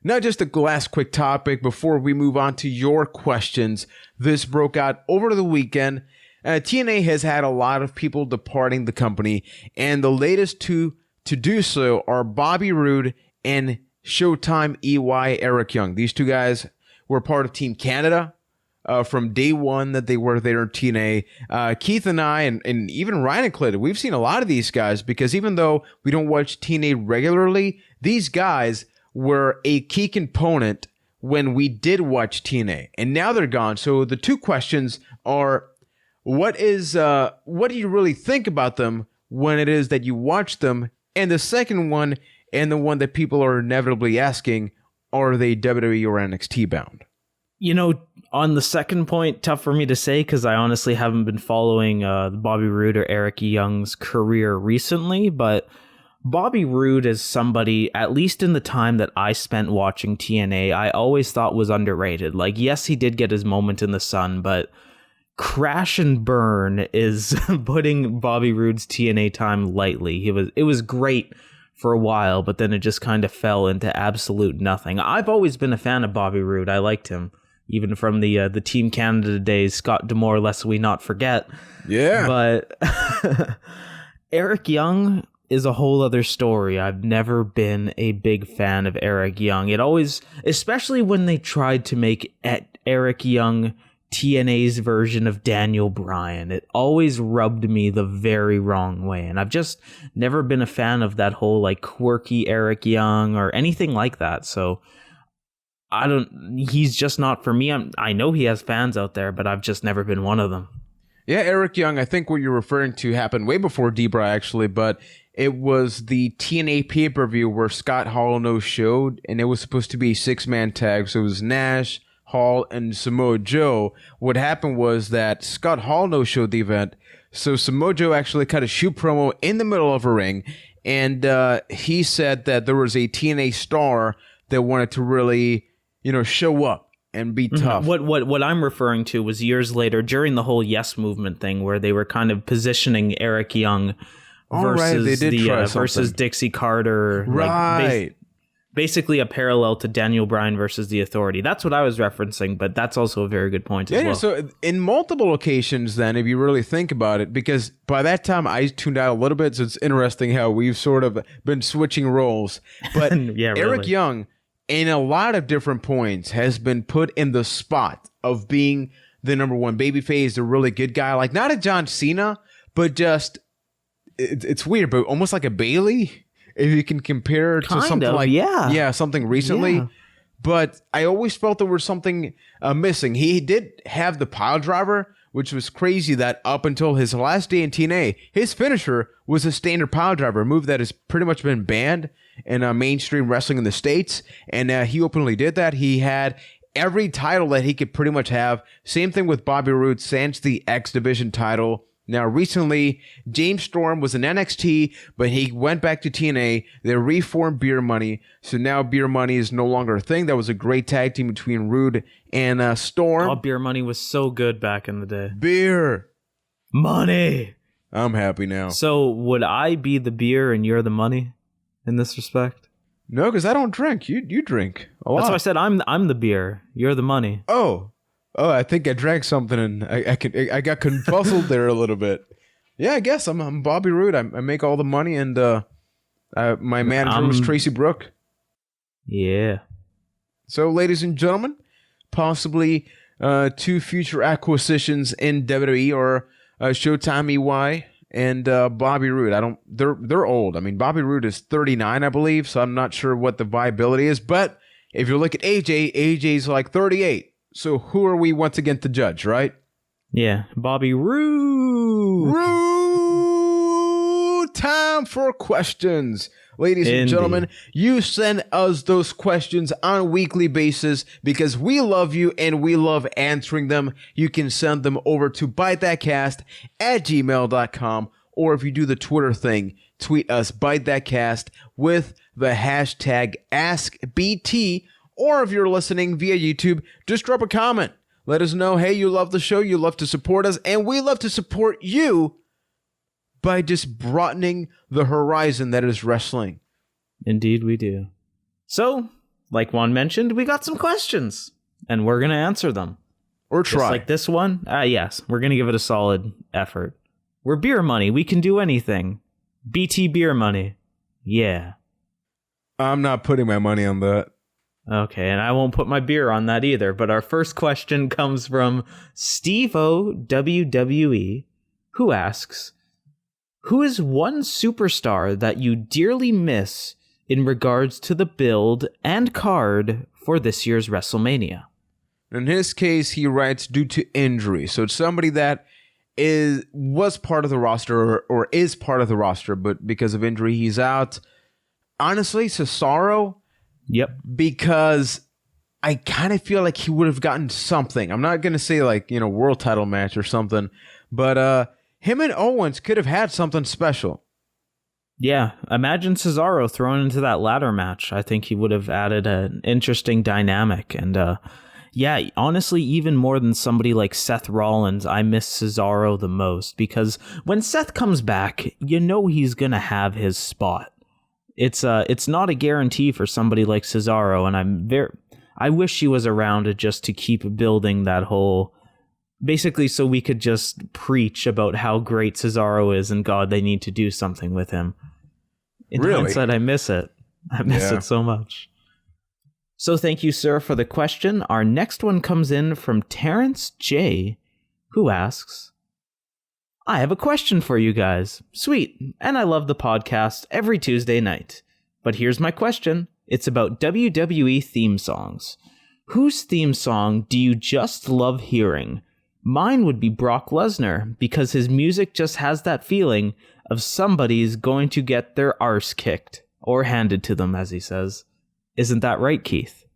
Now, just a last quick topic before we move on to your questions. This broke out over the weekend. TNA has had a lot of people departing the company, and the latest two to do so are Bobby Roode and Showtime EY Eric Young. These two guys were part of Team Canada from day one that they were there in TNA. Keith and I, and even Ryan and Clinton, we've seen a lot of these guys because even though we don't watch TNA regularly, these guys were a key component when we did watch TNA, and now they're gone. So the two questions are, what do you really think about them when it is that you watch them? And the second one, and the one that people are inevitably asking, are they WWE or NXT bound? On the second point, tough for me to say because I honestly haven't been following Bobby Roode or Eric Young's career recently, but Bobby Roode is somebody, at least in the time that I spent watching TNA, I always thought was underrated. Like, yes, he did get his moment in the sun, but crash and burn is putting Bobby Roode's TNA time lightly. It was great for a while, but then it just kind of fell into absolute nothing. I've always been a fan of Bobby Roode. I liked him, even from the Team Canada days. Scott D'Amore, lest we not forget. Yeah. But Eric Young is a whole other story. I've never been a big fan of Eric Young. It always, especially when they tried to make Eric Young TNA's version of Daniel Bryan, it always rubbed me the very wrong way. And I've just never been a fan of that whole like quirky Eric Young or anything like that. So he's just not for me. I know he has fans out there, but I've just never been one of them. Yeah, Eric Young, I think what you're referring to happened way before D-Bry actually, but it was the TNA pay-per-view where Scott Hall no-showed, and it was supposed to be a six-man tag. So it was Nash, Hall, and Samoa Joe. What happened was that Scott Hall no-showed the event, so Samoa Joe actually cut a shoot promo in the middle of a ring, and he said that there was a TNA star that wanted to really, show up and be tough. What I'm referring to was years later during the whole Yes Movement thing, where they were kind of positioning Eric Young versus Dixie Carter, right? Basically a parallel to Daniel Bryan versus The Authority. That's what I was referencing, but that's also a very good point as well. So in multiple occasions then, if you really think about it, because by that time I tuned out a little bit, so it's interesting how we've sort of been switching roles. But yeah, really. Eric Young, in a lot of different points, has been put in the spot of being the number one babyface, the really good guy, like not a John Cena, but just, it's weird, but almost like a Bailey. If you can compare it to something something recently. Yeah. But I always felt there was something missing. He did have the pile driver, which was crazy that up until his last day in TNA, his finisher was a standard pile driver, a move that has pretty much been banned in mainstream wrestling in the States. And he openly did that. He had every title that he could pretty much have. Same thing with Bobby Roode, sans the X Division title. Now, recently, James Storm was in NXT, but he went back to TNA. They reformed Beer Money, so now Beer Money is no longer a thing. That was a great tag team between Roode and Storm. Oh, Beer Money was so good back in the day. Beer Money. I'm happy now. So, would I be the beer and you're the money in this respect? No, because I don't drink. You drink a lot. That's why I said I'm the beer. You're the money. Oh, I think I drank something and I got confuzzled there a little bit. Yeah, I guess I'm Bobby Roode. I make all the money, and my manager was Tracy Brooke. Yeah. So, ladies and gentlemen, possibly two future acquisitions in WWE are Showtime EY and Bobby Roode. They're old. I mean, Bobby Roode is 39, I believe, so I'm not sure what the viability is. But if you look at AJ's like 38. So who are we once again to judge, right? Yeah, Bobby Roode. Time for questions. Ladies and gentlemen, you send us those questions on a weekly basis because we love you and we love answering them. You can send them over to bytethatcast@gmail.com, or if you do the Twitter thing, tweet us bytethatcast with the hashtag AskBT. Or if you're listening via YouTube, just drop a comment. Let us know, hey, you love the show, you love to support us, and we love to support you by just broadening the horizon that is wrestling. Indeed we do. So, like Juan mentioned, we got some questions, and we're going to answer them. Or try. Just like this one? Yes, we're going to give it a solid effort. We're beer money. We can do anything. BT beer money. Yeah. I'm not putting my money on that. Okay, and I won't put my beer on that either. But our first question comes from Steve-O WWE, who asks, who is one superstar that you dearly miss in regards to the build and card for this year's WrestleMania? In his case, he writes due to injury. So it's somebody that was part of the roster or is part of the roster, but because of injury, he's out. Honestly, Cesaro. Yep. Because I kind of feel like he would have gotten something. I'm not going to say like, world title match or something, but him and Owens could have had something special. Yeah, imagine Cesaro thrown into that ladder match. I think he would have added an interesting dynamic. And yeah, honestly, even more than somebody like Seth Rollins, I miss Cesaro the most, because when Seth comes back, he's going to have his spot. It's not a guarantee for somebody like Cesaro, and I wish he was around just to keep building that whole, basically so we could just preach about how great Cesaro is and God, they need to do something with him. In hindsight, I miss it. I miss it so much. So thank you, sir, for the question. Our next one comes in from Terrence J, who asks, I have a question for you guys. Sweet, and I love the podcast every Tuesday night. But here's my question. It's about WWE theme songs. Whose theme song do you just love hearing? Mine would be Brock Lesnar, because his music just has that feeling of somebody's going to get their arse kicked, or handed to them, as he says. Isn't that right, Keith?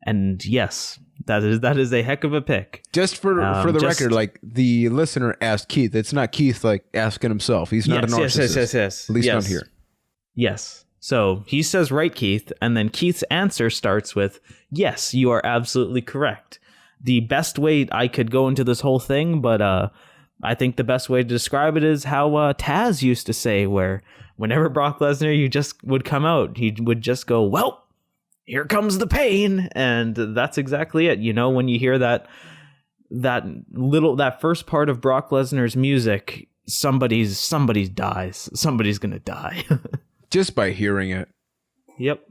And yes, that is a heck of a pick. Just for the record, like the listener asked Keith. It's not Keith like asking himself. He's not a narcissist. Yes. At least not here. Yes. So he says, right, Keith. And then Keith's answer starts with, yes, you are absolutely correct. The best way I could go into this whole thing, but I think the best way to describe it is how Taz used to say, where whenever Brock Lesnar just would come out, he would just go, well, here comes the pain. And that's exactly it. When you hear that first part of Brock Lesnar's music, somebody dies. Somebody's going to die. Just by hearing it. Yep.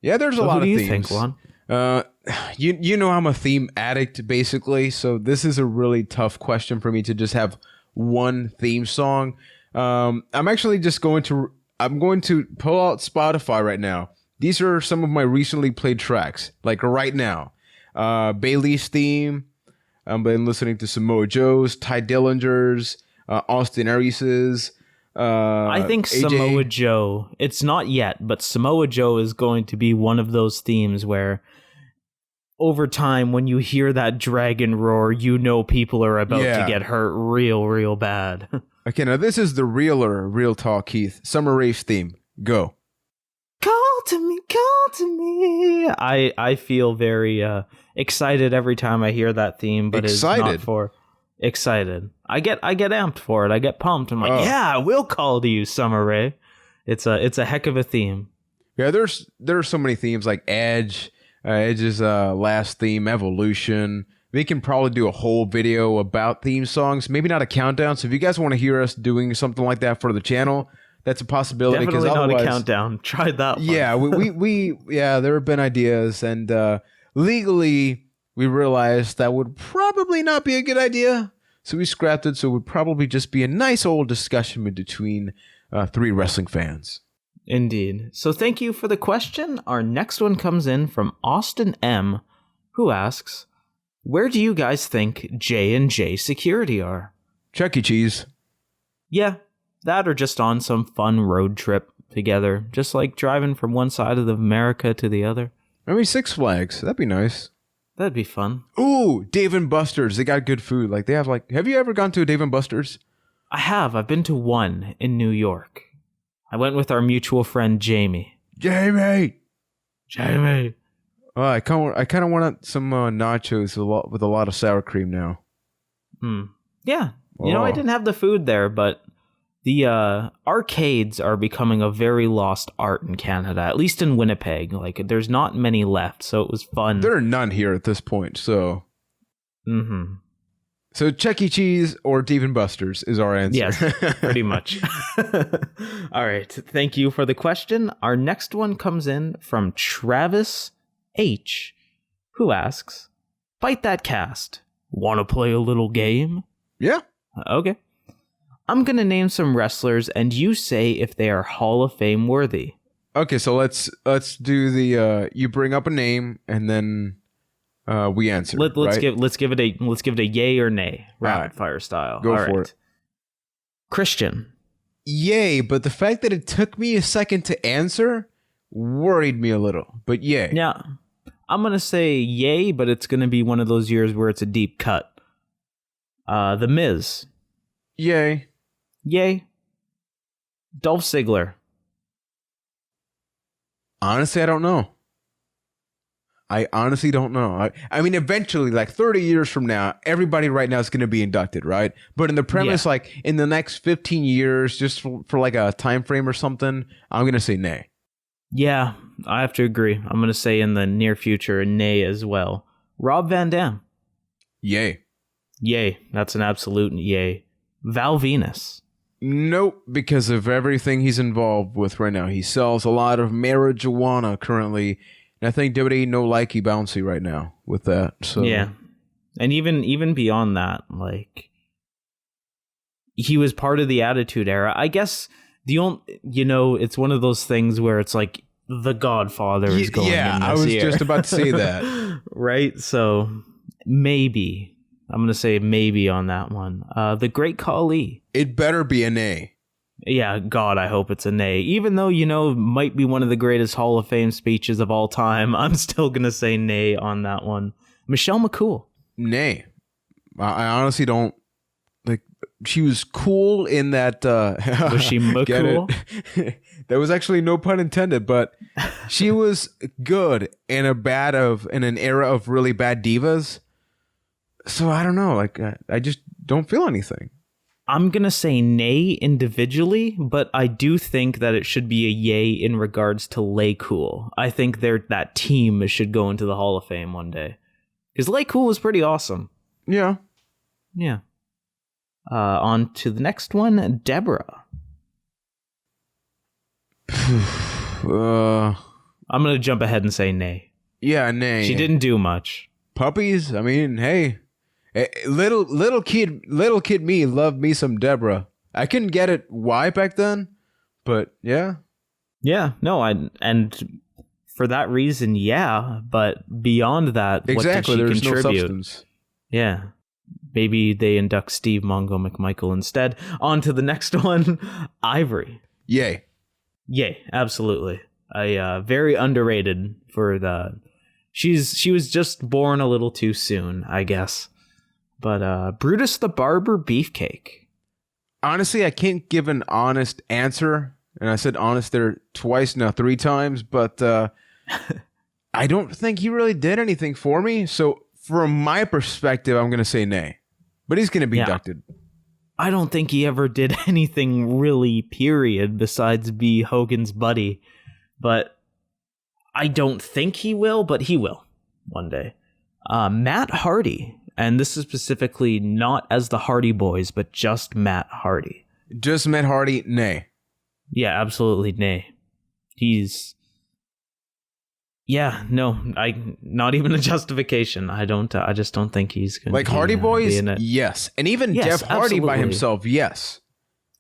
Yeah, there's a lot of themes. What do you think, Juan? I'm a theme addict, basically. So this is a really tough question for me to just have one theme song. I'm actually just going to pull out Spotify right now. These are some of my recently played tracks, like right now. Bailey's theme. I've been listening to Samoa Joe's, Ty Dillinger's, Austin Aries's. I think AJ. Samoa Joe, it's not yet, but Samoa Joe is going to be one of those themes where over time, when you hear that dragon roar, people are about to get hurt real, real bad. Okay, now this is the real talk, Keith. Summer Rae's theme. Go. Call to me. I feel very excited every time I hear that theme, but excited. It's not for excited. I get amped for it. I get pumped. I'm like, yeah, we'll call to you, Summer Rae. It's a heck of a theme. Yeah, there's so many themes like Edge, Edge's last theme, Evolution. We can probably do a whole video about theme songs. Maybe not a countdown. So if you guys want to hear us doing something like that for the channel, that's a possibility. Definitely not a countdown. Tried that one. Yeah, we there have been ideas, and legally we realized that would probably not be a good idea, so we scrapped it. So it would probably just be a nice old discussion between three wrestling fans. Indeed. So thank you for the question. Our next one comes in from Austin M, who asks, where do you guys think J&J Security are? Chuck E. Cheese. Yeah. That or just on some fun road trip together. Just like driving from one side of America to the other. I mean, Six Flags. That'd be nice. That'd be fun. Ooh, Dave & Buster's. They got good food. Like, they have have you ever gone to a Dave & Buster's? I have. I've been to one in New York. I went with our mutual friend, Jamie. Jamie! Oh, I kind of want some nachos with a lot of sour cream now. Yeah. I didn't have the food there, but The arcades are becoming a very lost art in Canada, at least in Winnipeg. Like, there's not many left, so it was fun. There are none here at this point, so... Mm-hmm. So Chuck E. Cheese or Dave & Buster's is our answer. Yes, pretty much. All right, thank you for the question. Our next one comes in from Travis H., who asks, Byte that cast. Want to play a little game? Yeah. Okay. I'm going to name some wrestlers, and you say if they are Hall of Fame worthy. Okay, so let's do the you bring up a name and then we answer. Let's give it a yay or nay, rapid fire style. Go for it. Christian. Yay, but the fact that it took me a second to answer worried me a little. But yay. Yeah, I'm going to say yay, but it's going to be one of those years where it's a deep cut. The Miz. Yay. Yay. Dolph Ziggler. Honestly, I don't know. I honestly don't know. I mean, eventually, like 30 years from now, everybody right now is going to be inducted, right? But in the premise, like in the next 15 years, just for like a time frame or something, I'm going to say nay. Yeah, I have to agree. I'm going to say in the near future, nay as well. Rob Van Dam. Yay. Yay. That's an absolute yay. Val Venus. Nope, because of everything he's involved with right now. He sells a lot of marijuana currently, and I think WWE no likey bouncy right now with that. So yeah, and even beyond that, like he was part of the Attitude Era. I guess it's one of those things where it's like the Godfather is going. Yeah, in this I was year. just about to say that. Right, so maybe. I'm going to say maybe on that one. The Great Khali. It better be an A. Yeah, God, I hope it's a nay. Even though, might be one of the greatest Hall of Fame speeches of all time, I'm still going to say nay on that one. Michelle McCool. Nay. I honestly don't. Like, she was cool in that... Was she McCool? There was actually no pun intended, but she was good in an era of really bad divas. So I don't know, like I just don't feel anything. I'm going to say nay individually, but I do think that it should be a yay in regards to Lay Cool. I think that team should go into the Hall of Fame one day. Because Lay Cool was pretty awesome. Yeah. Yeah. On to the next one, Deborah. I'm going to jump ahead and say nay. Yeah, nay. She didn't do much. Puppies? I mean, hey. Little kid me loved me some Deborah. I couldn't get it why back then, but yeah. Yeah, no, and for that reason, yeah, but beyond that, exactly, what did she there's contribute? no substance. Yeah. Maybe they induct Steve Mongo McMichael instead. On to the next one, Ivory. Yay. Yay, absolutely. Very underrated for the... She was just born a little too soon, I guess. But Brutus the Barber Beefcake. Honestly, I can't give an honest answer. And I said honest there twice, now 3 times. But I don't think he really did anything for me. So from my perspective, I'm going to say nay. But he's going to be inducted. I don't think he ever did anything really, period, besides be Hogan's buddy. But I don't think he will, but he will one day. Matt Hardy. And this is specifically not as the Hardy Boys, but just Matt Hardy. Just Matt Hardy, nay. Yeah, absolutely nay. He's... Yeah, no, not even a justification. I just don't think he's going to like Hardy Boys, yes. And even Jeff Hardy by himself, yes.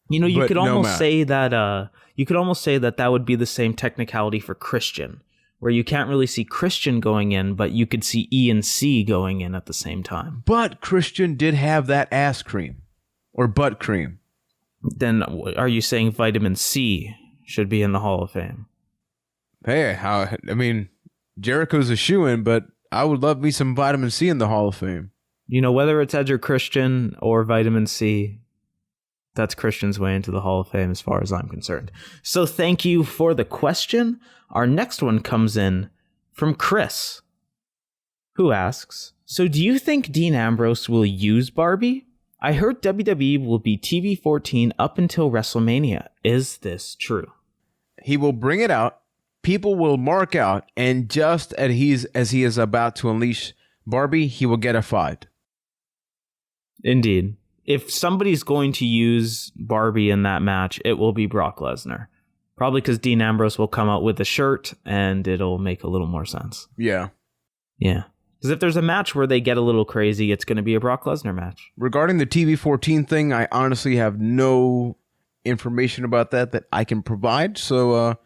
You could almost say that you could almost say that would be the same technicality for Christian, where you can't really see Christian going in, but you could see E and C going in at the same time. But Christian did have that ass cream or butt cream. Then are you saying vitamin C should be in the Hall of Fame? Hey, Jericho's a shoo-in, but I would love me some vitamin C in the Hall of Fame. Whether it's Edge or Christian or vitamin C, that's Christian's way into the Hall of Fame as far as I'm concerned. So thank you for the question. Our next one comes in from Chris, who asks, so do you think Dean Ambrose will use Barbie? I heard WWE will be TV 14 up until WrestleMania. Is this true? He will bring it out. People will mark out, and just as he is about to unleash Barbie, he will get a fight. Indeed. If somebody's going to use Barbie in that match, it will be Brock Lesnar. Probably because Dean Ambrose will come out with a shirt, and it'll make a little more sense. Yeah. Yeah. Because if there's a match where they get a little crazy, it's going to be a Brock Lesnar match. Regarding the TV 14 thing, I honestly have no information about that I can provide. So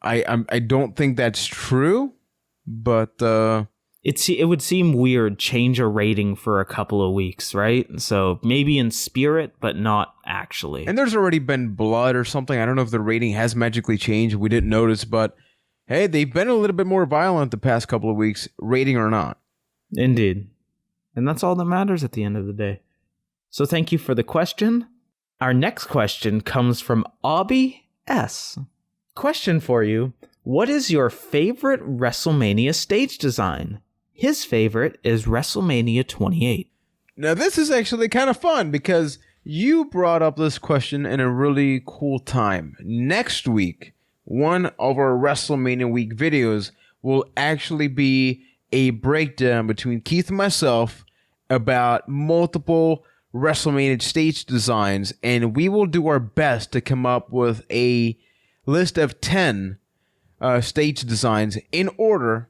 I don't think that's true, but it would seem weird change a rating for a couple of weeks, right? So maybe in spirit, but not actually. And there's already been blood or something. I don't know if the rating has magically changed. We didn't notice, but hey, they've been a little bit more violent the past couple of weeks, rating or not. Indeed. And that's all that matters at the end of the day. So thank you for the question. Our next question comes from Obby S. Question for you. What is your favorite WrestleMania stage design? His favorite is WrestleMania 28. Now, this is actually kind of fun because you brought up this question in a really cool time. Next week, one of our WrestleMania week videos will actually be a breakdown between Keith and myself about multiple WrestleMania stage designs, and we will do our best to come up with a list of 10 stage designs in order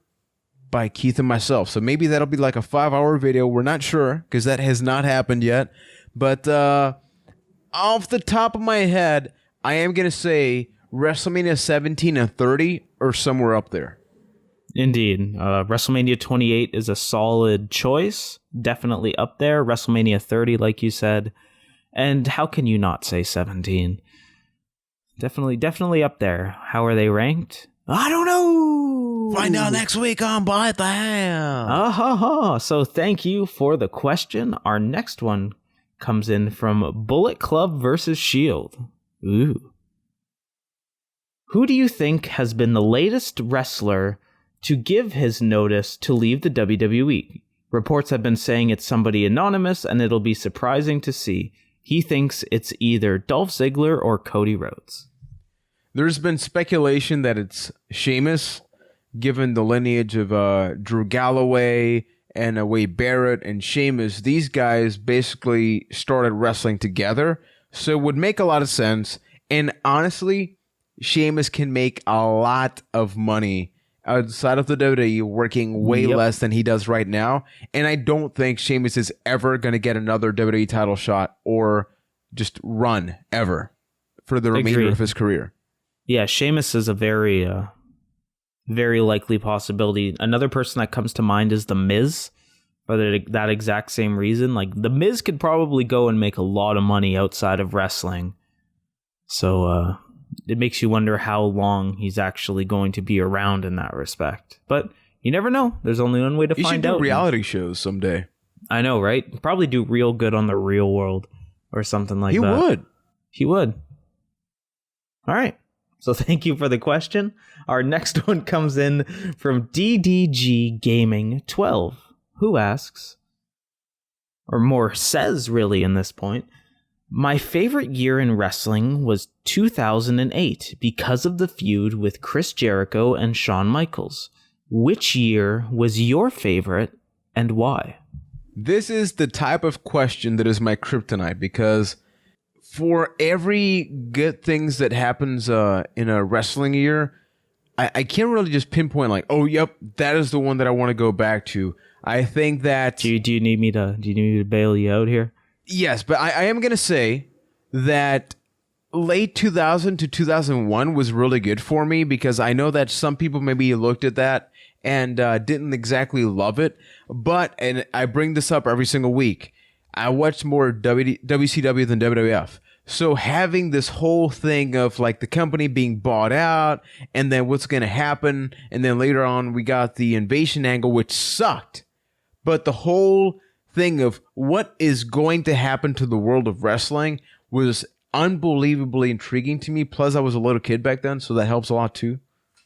by Keith and myself. So maybe that'll be like a 5-hour video. We're not sure because that has not happened yet. But off the top of my head, I am going to say WrestleMania 17 and 30 are somewhere up there. Indeed. WrestleMania 28 is a solid choice. Definitely up there. WrestleMania 30, like you said. And how can you not say 17? Definitely up there. How are they ranked? I don't know. Find out next week on Byte the Ham. So thank you for the question. Our next one comes in from Bullet Club versus Shield. Ooh. Who do you think has been the latest wrestler to give his notice to leave the WWE? Reports have been saying it's somebody anonymous, and it'll be surprising to see. He thinks it's either Dolph Ziggler or Cody Rhodes. There's been speculation that it's Sheamus, given the lineage of Drew Galloway and Wade Barrett and Sheamus. These guys basically started wrestling together, so it would make a lot of sense. And honestly, Sheamus can make a lot of money outside of the WWE, working way less than he does right now. And I don't think Sheamus is ever going to get another WWE title shot or just run ever for the remainder of his career. Yeah, Sheamus is a very, very likely possibility. Another person that comes to mind is The Miz, for that exact same reason. Like, The Miz could probably go and make a lot of money outside of wrestling. So, it makes you wonder how long he's actually going to be around in that respect. But you never know. There's only one way to find out. You should do reality shows someday. I know, right? Probably do real good on The Real World or something like that. He would. All right. So thank you for the question. Our next one comes in from DDG Gaming 12, who asks, or more says really in this point, my favorite year in wrestling was 2008 because of the feud with Chris Jericho and Shawn Michaels. Which year was your favorite and why? This is the type of question that is my kryptonite, because for every good things that happens in a wrestling year, I can't really just pinpoint like, oh, yep, that is the one that I want to go back to. I think that... Do you need me to bail you out here? Yes, but I am going to say that late 2000 to 2001 was really good for me, because I know that some people maybe looked at that and didn't exactly love it. But, and I bring this up every single week, I watched more WCW than WWF. So having this whole thing of like the company being bought out and then what's going to happen. And then later on, we got the invasion angle, which sucked. But the whole thing of what is going to happen to the world of wrestling was unbelievably intriguing to me. Plus, I was a little kid back then, so that helps a lot too.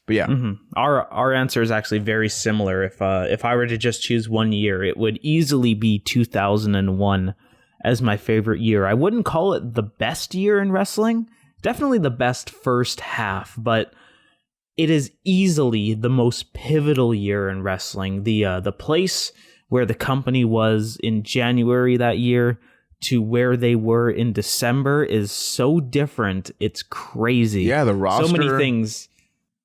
But yeah, our answer is actually very similar. If I were to just choose one year, it would easily be 2001 as my favorite year. I wouldn't call it the best year in wrestling, definitely the best first half, but it is easily the most pivotal year in wrestling. The place where the company was in January that year to where they were in December is so different. It's crazy. Yeah, the roster.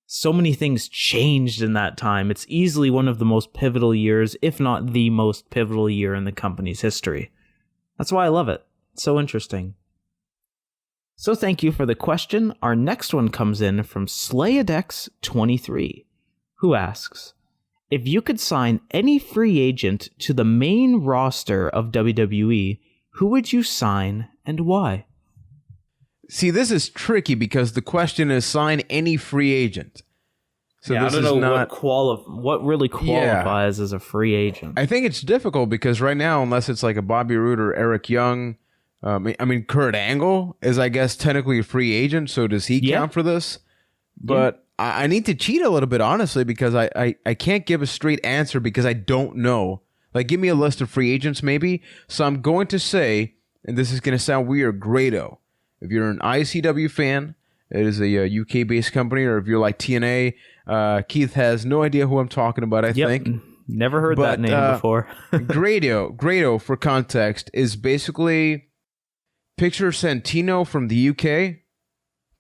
So many things changed in that time. It's easily one of the most pivotal years, if not the most pivotal year in the company's history. That's why I love it. It's so interesting. So thank you for the question. Our next one comes in from Slayadex23, who asks, if you could sign any free agent to the main roster of WWE, who would you sign and why? See, this is tricky because the question is sign any free agent. So yeah, this I don't know not, what really qualifies as a free agent. I think it's difficult because right now, unless it's like a Bobby Roode or Eric Young, I mean, Kurt Angle is, I guess, technically a free agent. So does he count for this? But I need to cheat a little bit, honestly, because I can't give a straight answer because I don't know. Like, give me a list of free agents, maybe. So I'm going to say, and this is going to sound weird, Grado. If you're an ICW fan, it is a UK-based company, or if you're like TNA, Keith has no idea who I'm talking about, I think. Never heard that name before. Grado, for context, is basically picture Santino from the UK,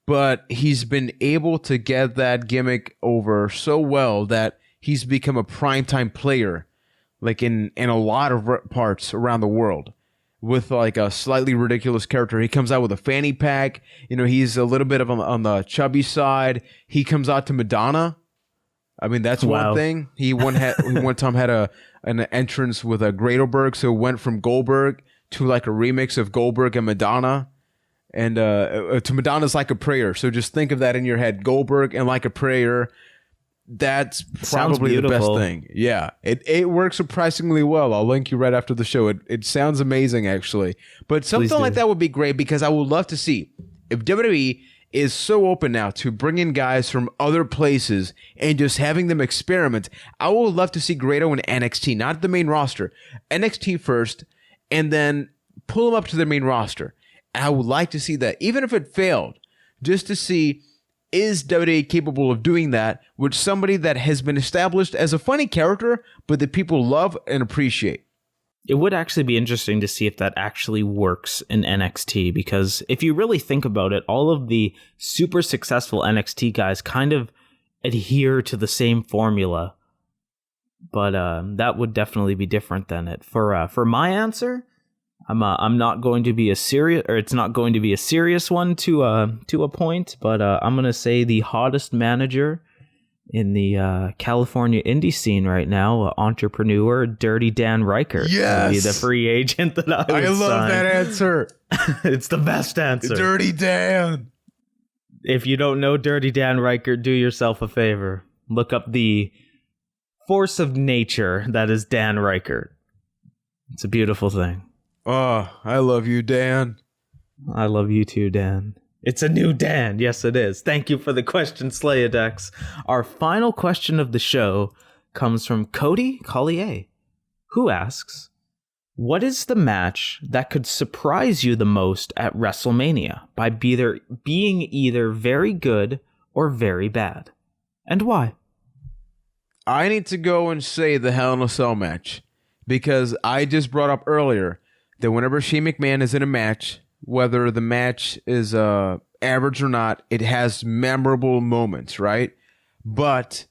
but he's been able to get that gimmick over so well that he's become a primetime player, like in a lot of parts around the world, with like a slightly ridiculous character. He comes out with a fanny pack. You know, he's a little bit of on the chubby side. He comes out to Madonna. I mean, that's one thing. He one time had an entrance with a Gradoberg, so it went from Goldberg to like a remix of Goldberg and Madonna. And to Madonna's Like a Prayer. So just think of that in your head. Goldberg and Like a Prayer. That's probably the best thing. Yeah, it works surprisingly well. I'll link you right after the show. It sounds amazing, actually. But something like that would be great because I would love to see if WWE is so open now to bring in guys from other places and just having them experiment. I would love to see Grado in NXT, not the main roster. NXT first, and then pull them up to the main roster. And I would like to see that, even if it failed, just to see, is WWE capable of doing that with somebody that has been established as a funny character, but that people love and appreciate? It would actually be interesting to see if that actually works in NXT, because if you really think about it, all of the super successful NXT guys kind of adhere to the same formula. But that would definitely be different than it. For my answer, I'm not going to be it's not going to be a serious one to a point, but I'm going to say the hottest manager in the California indie scene right now, entrepreneur Dirty Dan Reichert. Yes, would be the free agent that I love sign. That answer. It's the best answer. Dirty Dan. If you don't know Dirty Dan Reichert, do yourself a favor. Look up the force of nature that is Dan Reichert. It's a beautiful thing. Oh, I love you, Dan. I love you too, Dan. It's a new Dan. Yes, it is. Thank you for the question, Slayadex. Our final question of the show comes from Cody Collier, who asks, what is the match that could surprise you the most at WrestleMania by being either very good or very bad? And why? I need to go and say the Hell in a Cell match, because I just brought up earlier that whenever Shane McMahon is in a match, whether the match is average or not, it has memorable moments, right? But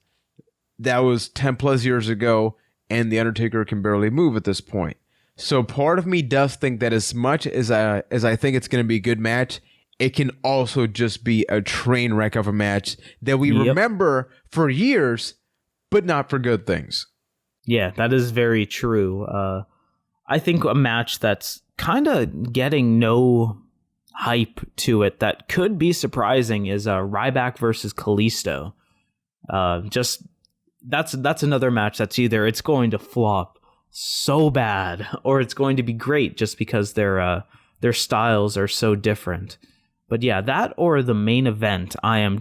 that was 10 plus years ago, and The Undertaker can barely move at this point. So part of me does think that as much as I think it's going to be a good match, it can also just be a train wreck of a match that we remember for years, but not for good things. Yeah, that is very true. I think a match that's kind of getting no hype to it that could be surprising is Ryback versus Kalisto. That's another match that's either it's going to flop so bad or it's going to be great just because their styles are so different. But yeah, that or the main event, I'm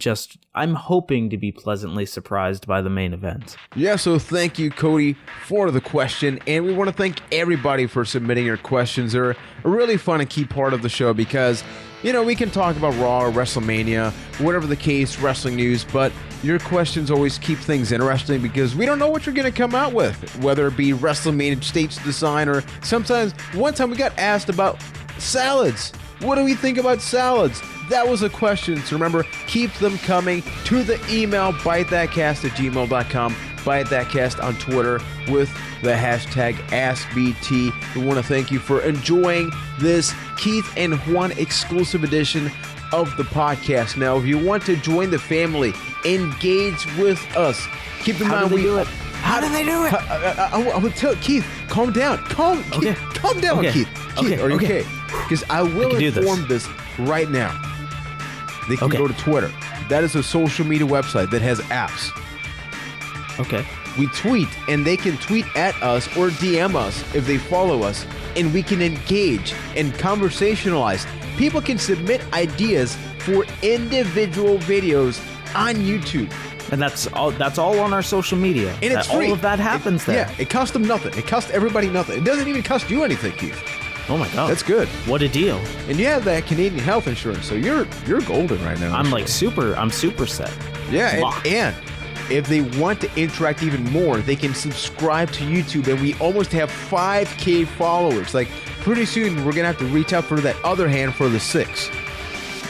hoping to be pleasantly surprised by the main event. Yeah, so thank you, Cody, for the question. And we want to thank everybody for submitting your questions. They're a really fun and key part of the show because, we can talk about Raw or WrestleMania, whatever the case, wrestling news, but your questions always keep things interesting because we don't know what you're going to come out with, whether it be WrestleMania stage design or sometimes, one time we got asked about salads. What do we think about salads? That was a question. So remember, keep them coming to the email, bytethatcast@gmail.com, bytethatcast on Twitter with the hashtag AskBT. We want to thank you for enjoying this Keith and Juan exclusive edition of the podcast. Now, if you want to join the family, engage with us. Keep in mind, How do they do it? I would tell Keith, calm down. Calm down, Okay. Keith. Keith, are you okay? Because I will inform this right now. They can go to Twitter. That is a social media website that has apps. Okay. We tweet, and they can tweet at us or DM us if they follow us, and we can engage and conversationalize. People can submit ideas for individual videos on YouTube. And that's all on our social media. And it's free. All of that happens there. Yeah, it costs them nothing. It costs everybody nothing. It doesn't even cost you anything, Keith. Oh my God. That's good. What a deal. And you have that Canadian health insurance, so you're golden right now. I'm super set. Yeah, and if they want to interact even more, they can subscribe to YouTube, and we almost have 5K followers. Like, pretty soon, we're going to have to reach out for that other hand for the 6.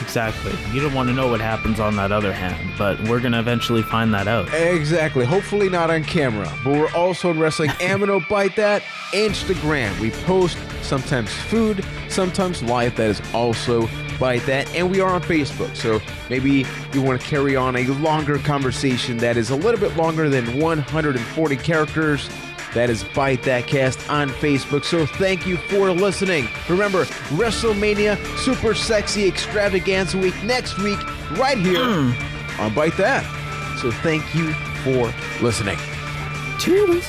Exactly. You don't want to know what happens on that other hand, but we're going to eventually find that out. Exactly. Hopefully not on camera, but we're also on Wrestling Amino Byte That Instagram. We post sometimes food, sometimes life. That is also Byte That. And we are on Facebook. So maybe you want to carry on a longer conversation that is a little bit longer than 140 characters. That is Byte That Cast on Facebook. So thank you for listening. Remember, WrestleMania Super Sexy Extravaganza Week next week, right here on Byte That. So thank you for listening. Toodles.